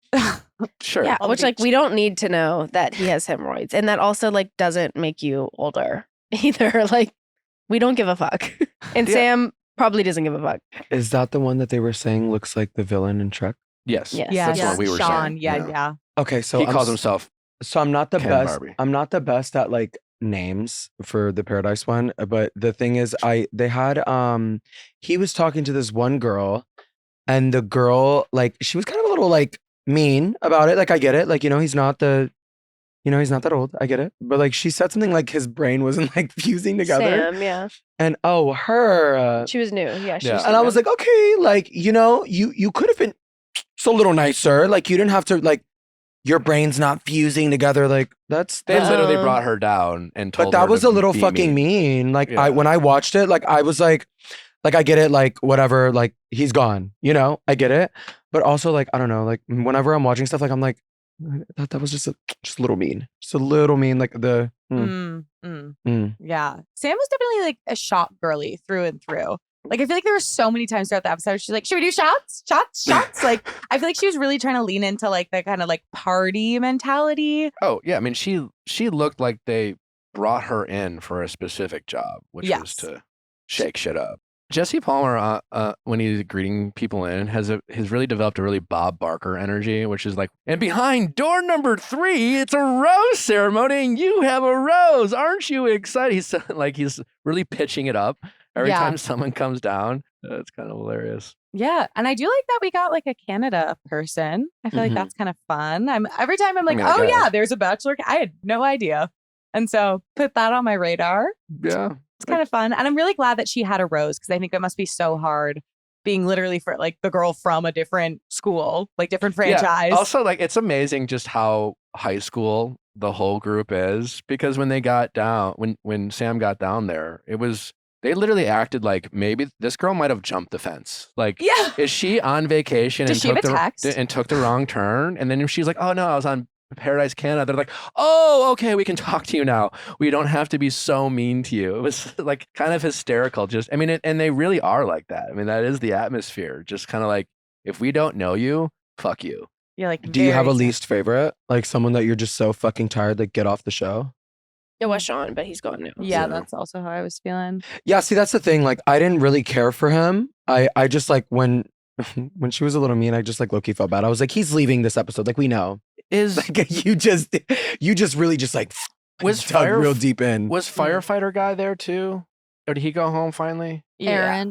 Sure. Yeah, On the which like beach. we don't need to know that he has hemorrhoids. And that also like doesn't make you older either. Like we don't give a fuck. And Yeah. Sam probably doesn't give a fuck. Is that the one that they were saying looks like the villain in Shrek? Yes. Yes. That's Yeah. what we were Sean. saying. Yeah. Okay, so He calls himself So I'm not the Ken best. Barbie. I'm not the best at like names for the Paradise one, but the thing is, they had he was talking to this one girl, and the girl like she was kind of a little like mean about it. Like I get it, like he's not he's not that old. I get it, but like she said something like his brain wasn't like fusing together. Sam, yeah. And her. She was new. Yeah. She Yeah. was And I was like, okay, like you could have been so a little nicer. Like you didn't have to like. Your brain's not fusing together. Like that's They literally brought her down and told but her that was to a little be fucking mean. Like Yeah. when I watched it, like I was like I get it, like whatever, like he's gone, I get it. But also like, I don't know, like whenever I'm watching stuff, like I'm like, that was just a little mean. Just a little mean, like the Yeah. Sam was definitely like a shop girly through and through. Like I feel like there were so many times throughout the episode she's like, should we do shots? Like I feel like she was really trying to lean into like the kind of like party mentality. Oh yeah, I mean she looked like they brought her in for a specific job, which was to shake shit up. Jesse Palmer, when he's greeting people in, has really developed a really Bob Barker energy, which is like, and behind door number 3, it's a rose ceremony, and you have a rose, aren't you excited? He's really pitching it up every time someone comes down. It's kind of hilarious. Yeah, and I do like that we got like a Canada person. I feel like that's kind of fun. Every time I'm like, yeah, there's a Bachelor. I had no idea, and so put that on my radar. Yeah. It's kind of fun. And I'm really glad that she had a rose because I think it must be so hard being literally for like the girl from a different school, like different franchise. Yeah. Also, like it's amazing just how high school the whole group is, because when they got down, when Sam got down there, they literally acted like maybe this girl might have jumped the fence. Like, is she on vacation and took the wrong turn? And then she's like, oh no, I was on Paradise Canada. They're like, oh, okay, we can talk to you now. We don't have to be so mean to you. It was like kind of hysterical. And they really are like that. I mean, that is the atmosphere. Just kind of like, if we don't know you, fuck you. You're like, do you have a least favorite? Like someone that you're just so fucking tired, like get off the show? It was Sean, but he's gone now. Yeah, that's also how I was feeling. Yeah, see, that's the thing. Like, I didn't really care for him. I just like when she was a little mean, I just like low-key felt bad. I was like, he's leaving this episode. Like, we know. Is like you just really just like was dug real deep in. Was firefighter guy there too? Or did he go home finally? Aaron.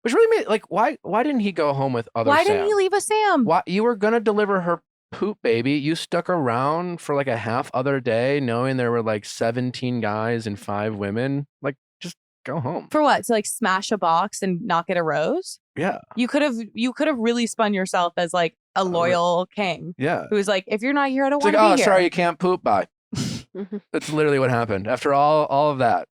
Which really made like why didn't he go home with other Why Sam? didn't he leave a Sam? Why you were gonna deliver her poop baby? You stuck around for like a half other day knowing there were like 17 guys and 5 women. Like just go home. For what? To like smash a box and not get a rose? Yeah. You could have really spun yourself as like a loyal king. Yeah. Who's like, if you're not here, I don't want like, to be here. Sorry, you can't poop. Bye. That's literally what happened after all of that.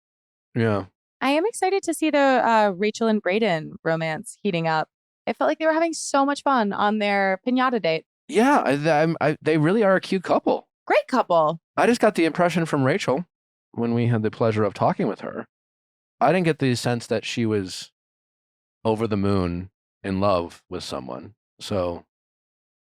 Yeah. I am excited to see the Rachel and Brayden romance heating up. I felt like they were having so much fun on their piñata date. Yeah, they really are a cute couple. Great couple. I just got the impression from Rachel when we had the pleasure of talking with her. I didn't get the sense that she was over the moon in love with someone. So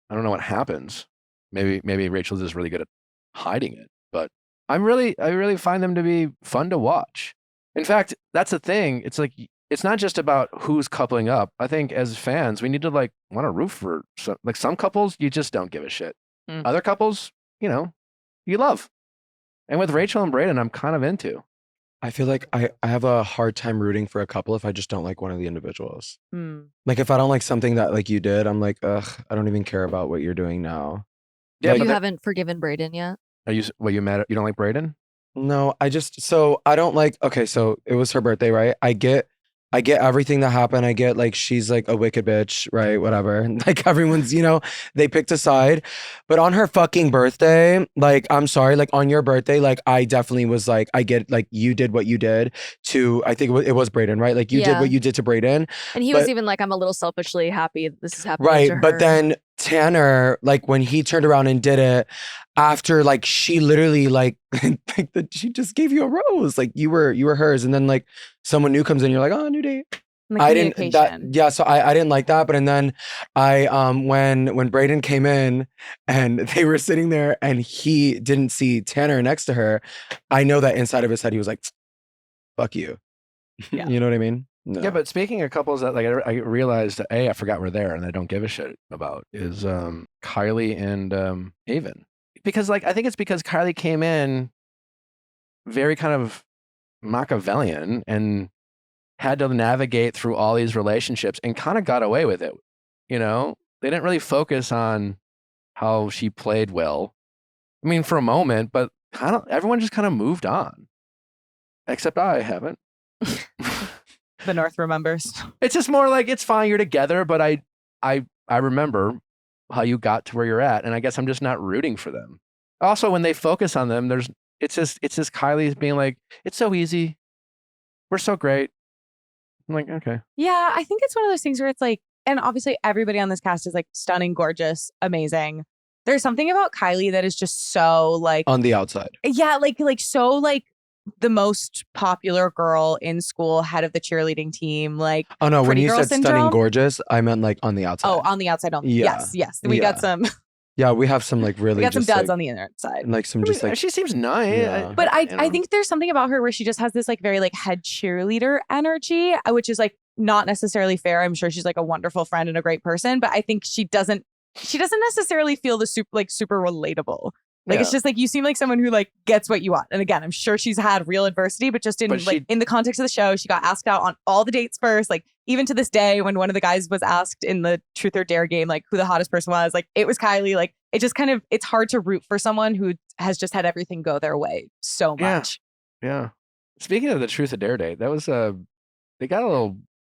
I don't know what happens. Maybe Rachel's just really good at hiding it. But I really find them to be fun to watch. In fact, that's the thing. It's like it's not just about who's coupling up. I think as fans, we need to like want to root for some couples you just don't give a shit. Other couples, you love. And with Rachel and Brayden, I'm kind of into. I feel like I have a hard time rooting for a couple if I just don't like one of the individuals. Like if I don't like something that like you did, I'm like, ugh, I don't even care about what you're doing now. Yeah, you haven't forgiven Brayden yet? Are you mad at, you don't like Brayden? No, I don't like, okay, so it was her birthday, right? I get everything that happened. I get like she's like a wicked bitch, right? Whatever. And like everyone's, they picked a side. But on her fucking birthday, like I'm sorry, like on your birthday, like I definitely was like, I get like you did what you did to, I think it was Brayden, right? Like you did what you did to Brayden. And he was even like, I'm a little selfishly happy this is happening. Right. To her. But then Tanner, like when he turned around and did it after like she literally like she just gave you a rose, like you were hers, and then like someone new comes in, you're like, oh, new date. I didn't so I didn't like that. But and then I when Brayden came in and they were sitting there and he didn't see Tanner next to her, I know that inside of his head he was like, fuck you. Yeah. You know what I mean? No. Yeah, but speaking of couples that like I realized I forgot we're there and I don't give a shit about is Kylie and Haven. Because like I think it's because Kylie came in very kind of Machiavellian and had to navigate through all these relationships and kind of got away with it. You know, they didn't really focus on how she played well. I mean, for a moment, but kind of everyone just kind of moved on. Except I haven't. The North remembers. It's just more like it's fine, you're together, but I remember how you got to where you're at, and I guess I'm just not rooting for them. Also, when they focus on them, it's just Kylie's being like, it's so easy, we're so great. I'm like, okay. Yeah, I think it's one of those things where it's like, and obviously everybody on this cast is like stunning, gorgeous, amazing. There's something about Kylie that is just so like On the outside. Yeah, like so like the most popular girl in school, head of the cheerleading team, like Oh no, when pretty you girl said syndrome. stunning gorgeous, I meant like on the outside. Oh, on the outside only. Yeah. Yes. We got some Yeah, we have some like really we got some just, duds like, on the inner side. and like some I just mean, like she seems nice. Yeah. But you know. I think there's something about her where she just has this like very like head cheerleader energy, which is like not necessarily fair. I'm sure she's like a wonderful friend and a great person, but I think she doesn't necessarily feel the super relatable. Like it's just like you seem like someone who like gets what you want. And again, I'm sure she's had real adversity, but just in in the context of the show, she got asked out on all the dates first. Like even to this day, when one of the guys was asked in the Truth or Dare game, like who the hottest person was, like it was Kylie. Like it just kind of it's hard to root for someone who has just had everything go their way so much. Yeah. Speaking of the Truth or Dare date, that was they got a little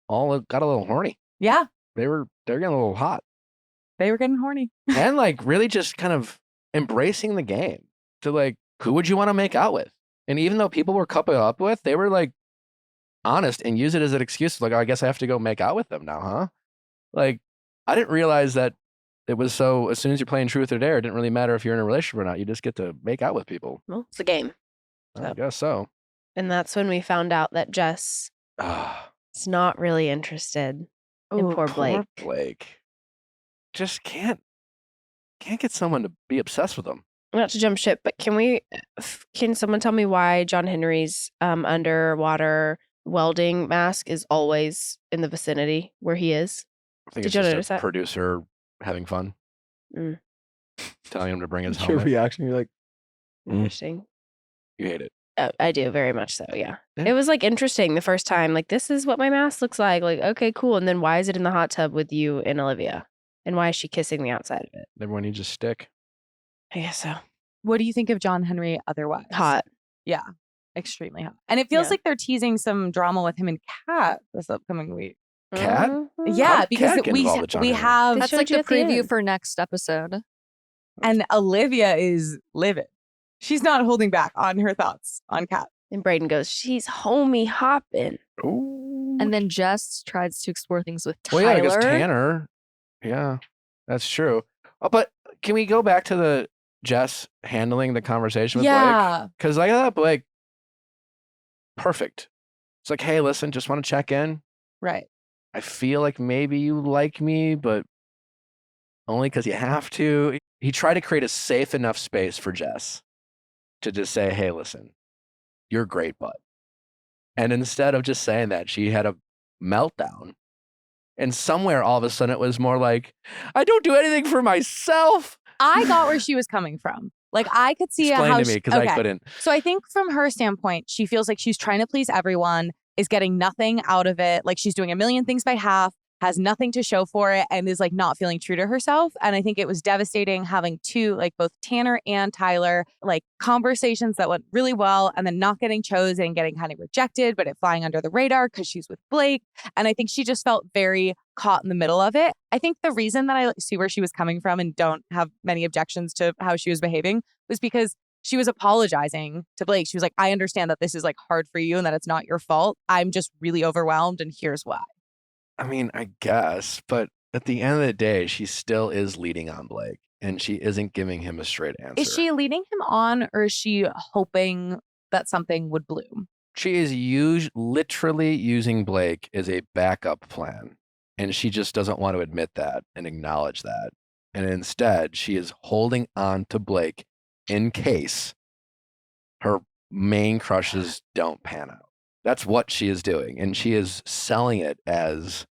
horny. Yeah, They're getting a little hot. they were getting horny. And like really just kind of embracing the game to like, who would you want to make out with? And even though people were coupling up with, they were like honest and use it as an excuse. Like, oh, I guess I have to go make out with them now, huh? Like, I didn't realize that it was so, as soon as you're playing Truth or Dare, it didn't really matter if you're in a relationship or not. You just get to make out with people. Well, it's a game. I guess so. And that's when we found out that Jess is not really interested in poor Blake. Poor Blake. Just can't get someone to be obsessed with them. Not to jump ship, but can someone tell me why John Henry's underwater welding mask is always in the vicinity where he is? I think Did it's you just notice a that? producer having fun. Mm. Telling him to bring his your helmet. reaction. You're like, Interesting. You hate it. I do very much so. Yeah. Yeah. It was like interesting the first time. Like, this is what my mask looks like. Like, okay, cool. And then why is it in the hot tub with you and Olivia? And why is she kissing the outside of it? Everyone needs a stick. I guess so. What do you think of John Henry otherwise? Hot. Yeah, extremely hot. And it feels like they're teasing some drama with him and Kat this upcoming week. Kat? Mhm. Yeah, Kat because get involved with John we Henry? have That's showed like you the at the preview end. for next episode. and Olivia is livid. She's not holding back on her thoughts on Kat. And Brayden goes, she's homie hopping. Ooh. And then Jess tries to explore things with Well, Tyler. yeah, I guess Tanner. Yeah, that's true. Oh, but can we go back to the Jess handling the conversation with Blake? Yeah. Because I thought Blake, perfect. It's like, hey, listen, just want to check in. Right. I feel like maybe you like me, but only because you have to. He tried to create a safe enough space for Jess to just say, hey, listen, you're great, bud. And instead of just saying that, she had a meltdown. And somewhere all of a sudden it was more like, I don't do anything for myself. I got where she was coming from. Like I could see Explain how to me, because I couldn't. So I think from her standpoint, she feels like she's trying to please everyone, is getting nothing out of it. Like she's doing a million things by half, has nothing to show for it, and is like not feeling true to herself. And I think it was devastating having two, like both Tanner and Tyler, like conversations that went really well and then not getting chosen and getting kind of rejected, but it flying under the radar because she's with Blake. And I think she just felt very caught in the middle of it. I think the reason that I see where she was coming from and don't have many objections to how she was behaving was because she was apologizing to Blake. She was like, I understand that this is like hard for you and that it's not your fault. I'm just really overwhelmed and here's why. I mean, I guess, but at the end of the day, she still is leading on Blake and she isn't giving him a straight answer. Is she leading him on or is she hoping that something would bloom? She is literally using Blake as a backup plan. And she just doesn't want to admit that and acknowledge that. And instead, she is holding on to Blake in case her main crushes don't pan out. That's what she is doing. And she is selling it as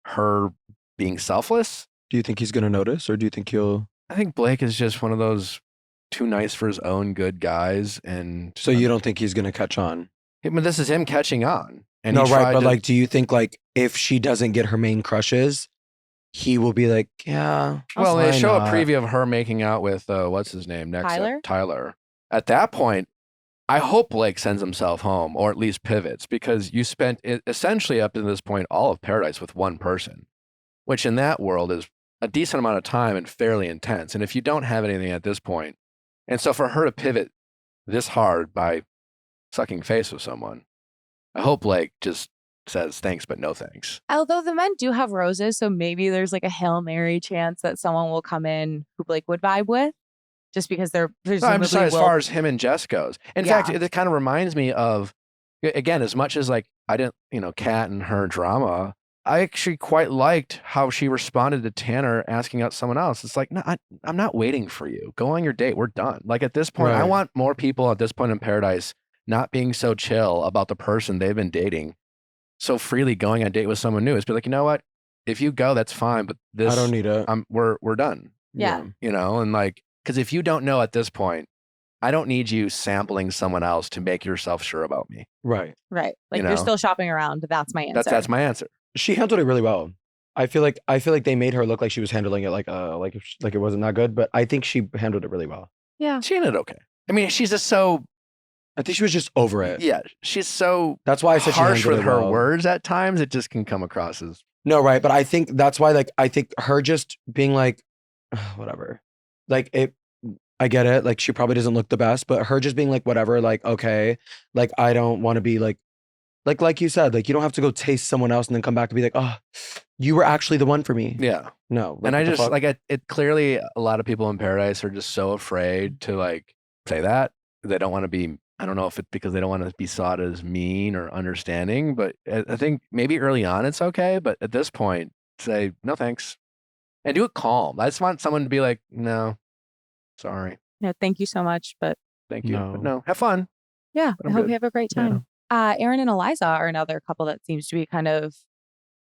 her being selfless. Do you think he's going to notice, or do you think he'll? I think Blake is just one of those too nice for his own good guys. And So you don't think he's going to catch on? But this is him catching on. And No, he right. tried But to- like, do you think like if she doesn't get her main crushes, he will be like, yeah. Well, they why show not? a preview of her making out with what's his name next? Tyler? Tyler. At that point, I hope Blake sends himself home, or at least pivots, because you spent essentially up to this point all of Paradise with one person, which in that world is a decent amount of time and fairly intense. And if you don't have anything at this point, and so for her to pivot this hard by sucking face with someone, I hope Blake just says thanks, but no thanks. Although the men do have roses, so maybe there's like a Hail Mary chance that someone will come in who Blake would vibe with, just because they're No, I'm presumably just saying as will. far as him and Jess goes. In Yeah. fact, it kind of reminds me of, again, as much as like I didn't, Kat and her drama, I actually quite liked how she responded to Tanner asking out someone else. It's like, no, I'm not waiting for you. Go on your date. We're done. Like at this point, I Right. want more people at this point in Paradise not being so chill about the person they've been dating, so freely going on a date with someone new. It's be like, you know what? If you go, that's fine. But this, I don't need it. we're done. Yeah. And like, because if you don't know at this point, I don't need you sampling someone else to make yourself sure about me. Right. Right. Like You you're know? still shopping around. That's my answer. That's my answer. She handled it really well. I feel like they made her look like she was handling it like it wasn't that good, but I think she handled it really well. Yeah. She ended okay. I mean, she's just so, I think she was just over it. yeah, she's so That's why I said she harsh handled with it her well. words at times. It just can come across as, No, right, but I think that's why like I think her just being like whatever. Like it I get it. Like she probably doesn't look the best, but her just being like whatever, like okay, like I don't want to be like you said, like you don't have to go taste someone else and then come back to be like, "Oh, you were actually the one for me." yeah. No. And I what the just fuck? like it clearly a lot of people in Paradise are just so afraid to like say that. They don't want to be, I don't know if it's because they don't want to be sought as mean or understanding, but I think maybe early on it's okay, but at this point, say no thanks. And do it calm. I just want someone to be like, no, sorry. No, thank you so much. But Thank you. But No. no, have fun. yeah, But I I'm hope good. you have a great Yeah. time. Aaron and Eliza are another couple that seems to be kind of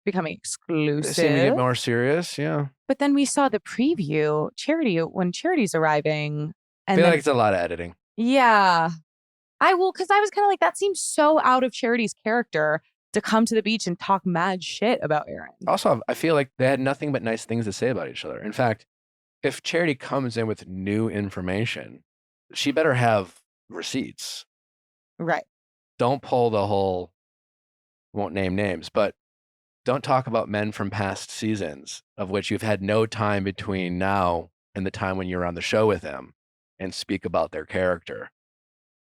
becoming They seem to exclusive. get more serious. Yeah. But then we saw the preview, when Charity's arriving. I And feel then, like it's a lot of editing. yeah, because I was kind of like, that seems so out of Charity's character to come to the beach and talk mad shit about Aaron. Also, I feel like they had nothing but nice things to say about each other. In fact, if Charity comes in with new information, she better have receipts. Right. Don't pull the whole, won't name names, but don't talk about men from past seasons of which you've had no time between now and the time when you're on the show with them and speak about their character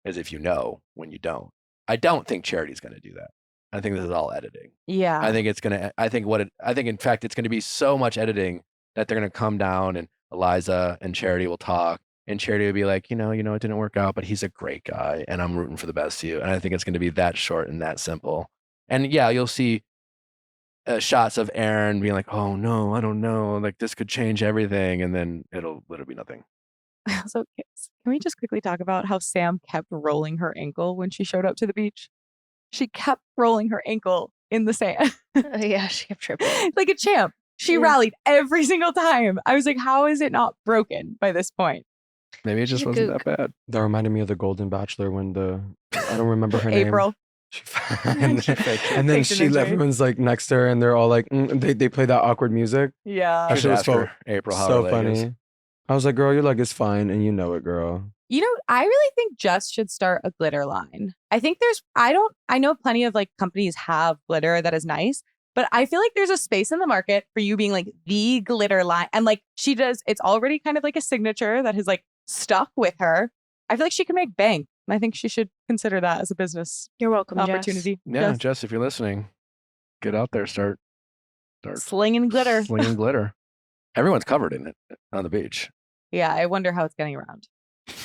as if you know when you don't. I don't think Charity's going to do that. I think this is all editing. Yeah. I think it's going to, I think in fact, it's going to be so much editing that they're going to come down and Eliza and Charity will talk and Charity will be like, it didn't work out, but he's a great guy and I'm rooting for the best of you. And I think it's going to be that short and that simple. And yeah, you'll see shots of Aaron being like, oh no, I don't know. Like this could change everything. And then it'll literally be nothing. So can we just quickly talk about how Sam kept rolling her ankle when she showed up to the beach? She kept rolling her ankle in the sand. Yeah, she kept tripping. Like a champ. She Yeah. rallied every single time. I was like, how is it not broken by this point? Maybe it just She's a wasn't kook. that bad. That reminded me of the Golden Bachelor when I don't remember her name. April. and, She and then faked an injury. everyone's like next to her and they're all like, they play that awkward music. Yeah. That Should shit was ask so, her, April, how her so leg is. funny. I was like, girl, your leg is fine and you know it, girl. I really think Jess should start a glitter line. I think I know plenty of like companies have glitter that is nice, but I feel like there's a space in the market for you being like the glitter line. And like she does, it's already kind of like a signature that has like stuck with her. I feel like she can make bank. And I think she should consider that as a business You're welcome, opportunity. Yeah, Jess. Jess, if you're listening, get out there, start Slinging glitter. slinging glitter. Everyone's covered in it on the beach, Yeah, I wonder how it's getting around.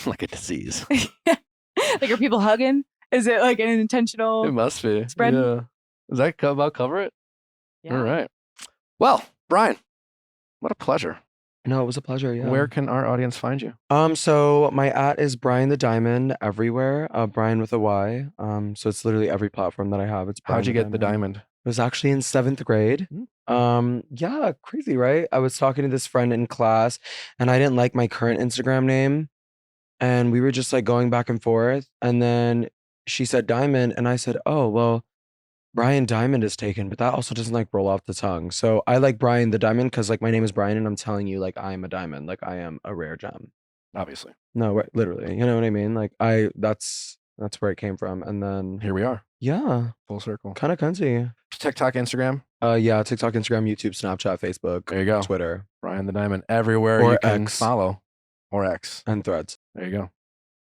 like a disease. Like, are people hugging? Is it like an intentional? It must be. Spread. Yeah. Is that about cover it? Yeah. All right. Well, Bryan, what a pleasure. No, it was a pleasure. Yeah. Where can our audience find you? So my @ is Bryan The Diamond everywhere. Bryan with a Y. So it's literally every platform that I have. It's Bryan How'd you The get the diamond? It was actually in 7th grade. Yeah, crazy, right? I was talking to this friend in class and I didn't like my current Instagram name. And we were just like going back and forth. And then she said Diamond. And I said, oh, well, Bryan Diamond is taken, but that also doesn't like roll off the tongue. So I like Bryan The Diamond because like my name is Bryan and I'm telling you like I am a diamond. Like I am a rare gem. Obviously. No, right, literally. You know what I mean? Like that's where it came from. And then Here we are. yeah, Full circle. kind of cunty. TikTok, Instagram. Yeah, TikTok, Instagram, YouTube, Snapchat, Facebook. There you go. Twitter. Bryan The Diamond everywhere Or you can X. follow. Or X. And Threads. There you go.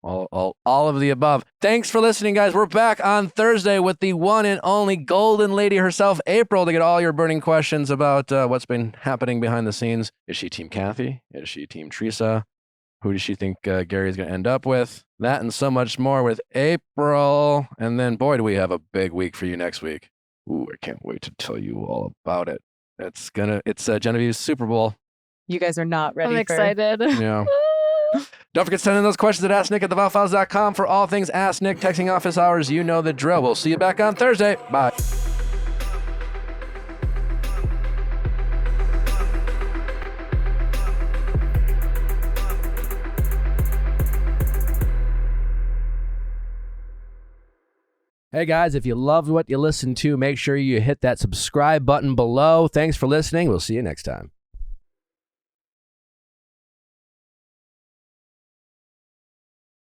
All of the above. Thanks for listening, guys. We're back on Thursday with the one and only golden lady herself, April, to get all your burning questions about what's been happening behind the scenes. Is she Team Kathy? Is she Team Teresa? Who does she think Gerry is going to end up with? That and so much more with April. And then, boy, do we have a big week for you next week. Ooh, I can't wait to tell you all about it. It's Genevieve's Super Bowl. You guys are not ready. I'm excited. Yeah. Don't forget to send in those questions at AskNick@theViallFiles.com for all things Ask Nick. Texting office hours, you know the drill. We'll see you back on Thursday. Bye. Hey guys, if you loved what you listened to, make sure you hit that subscribe button below. Thanks for listening. We'll see you next time.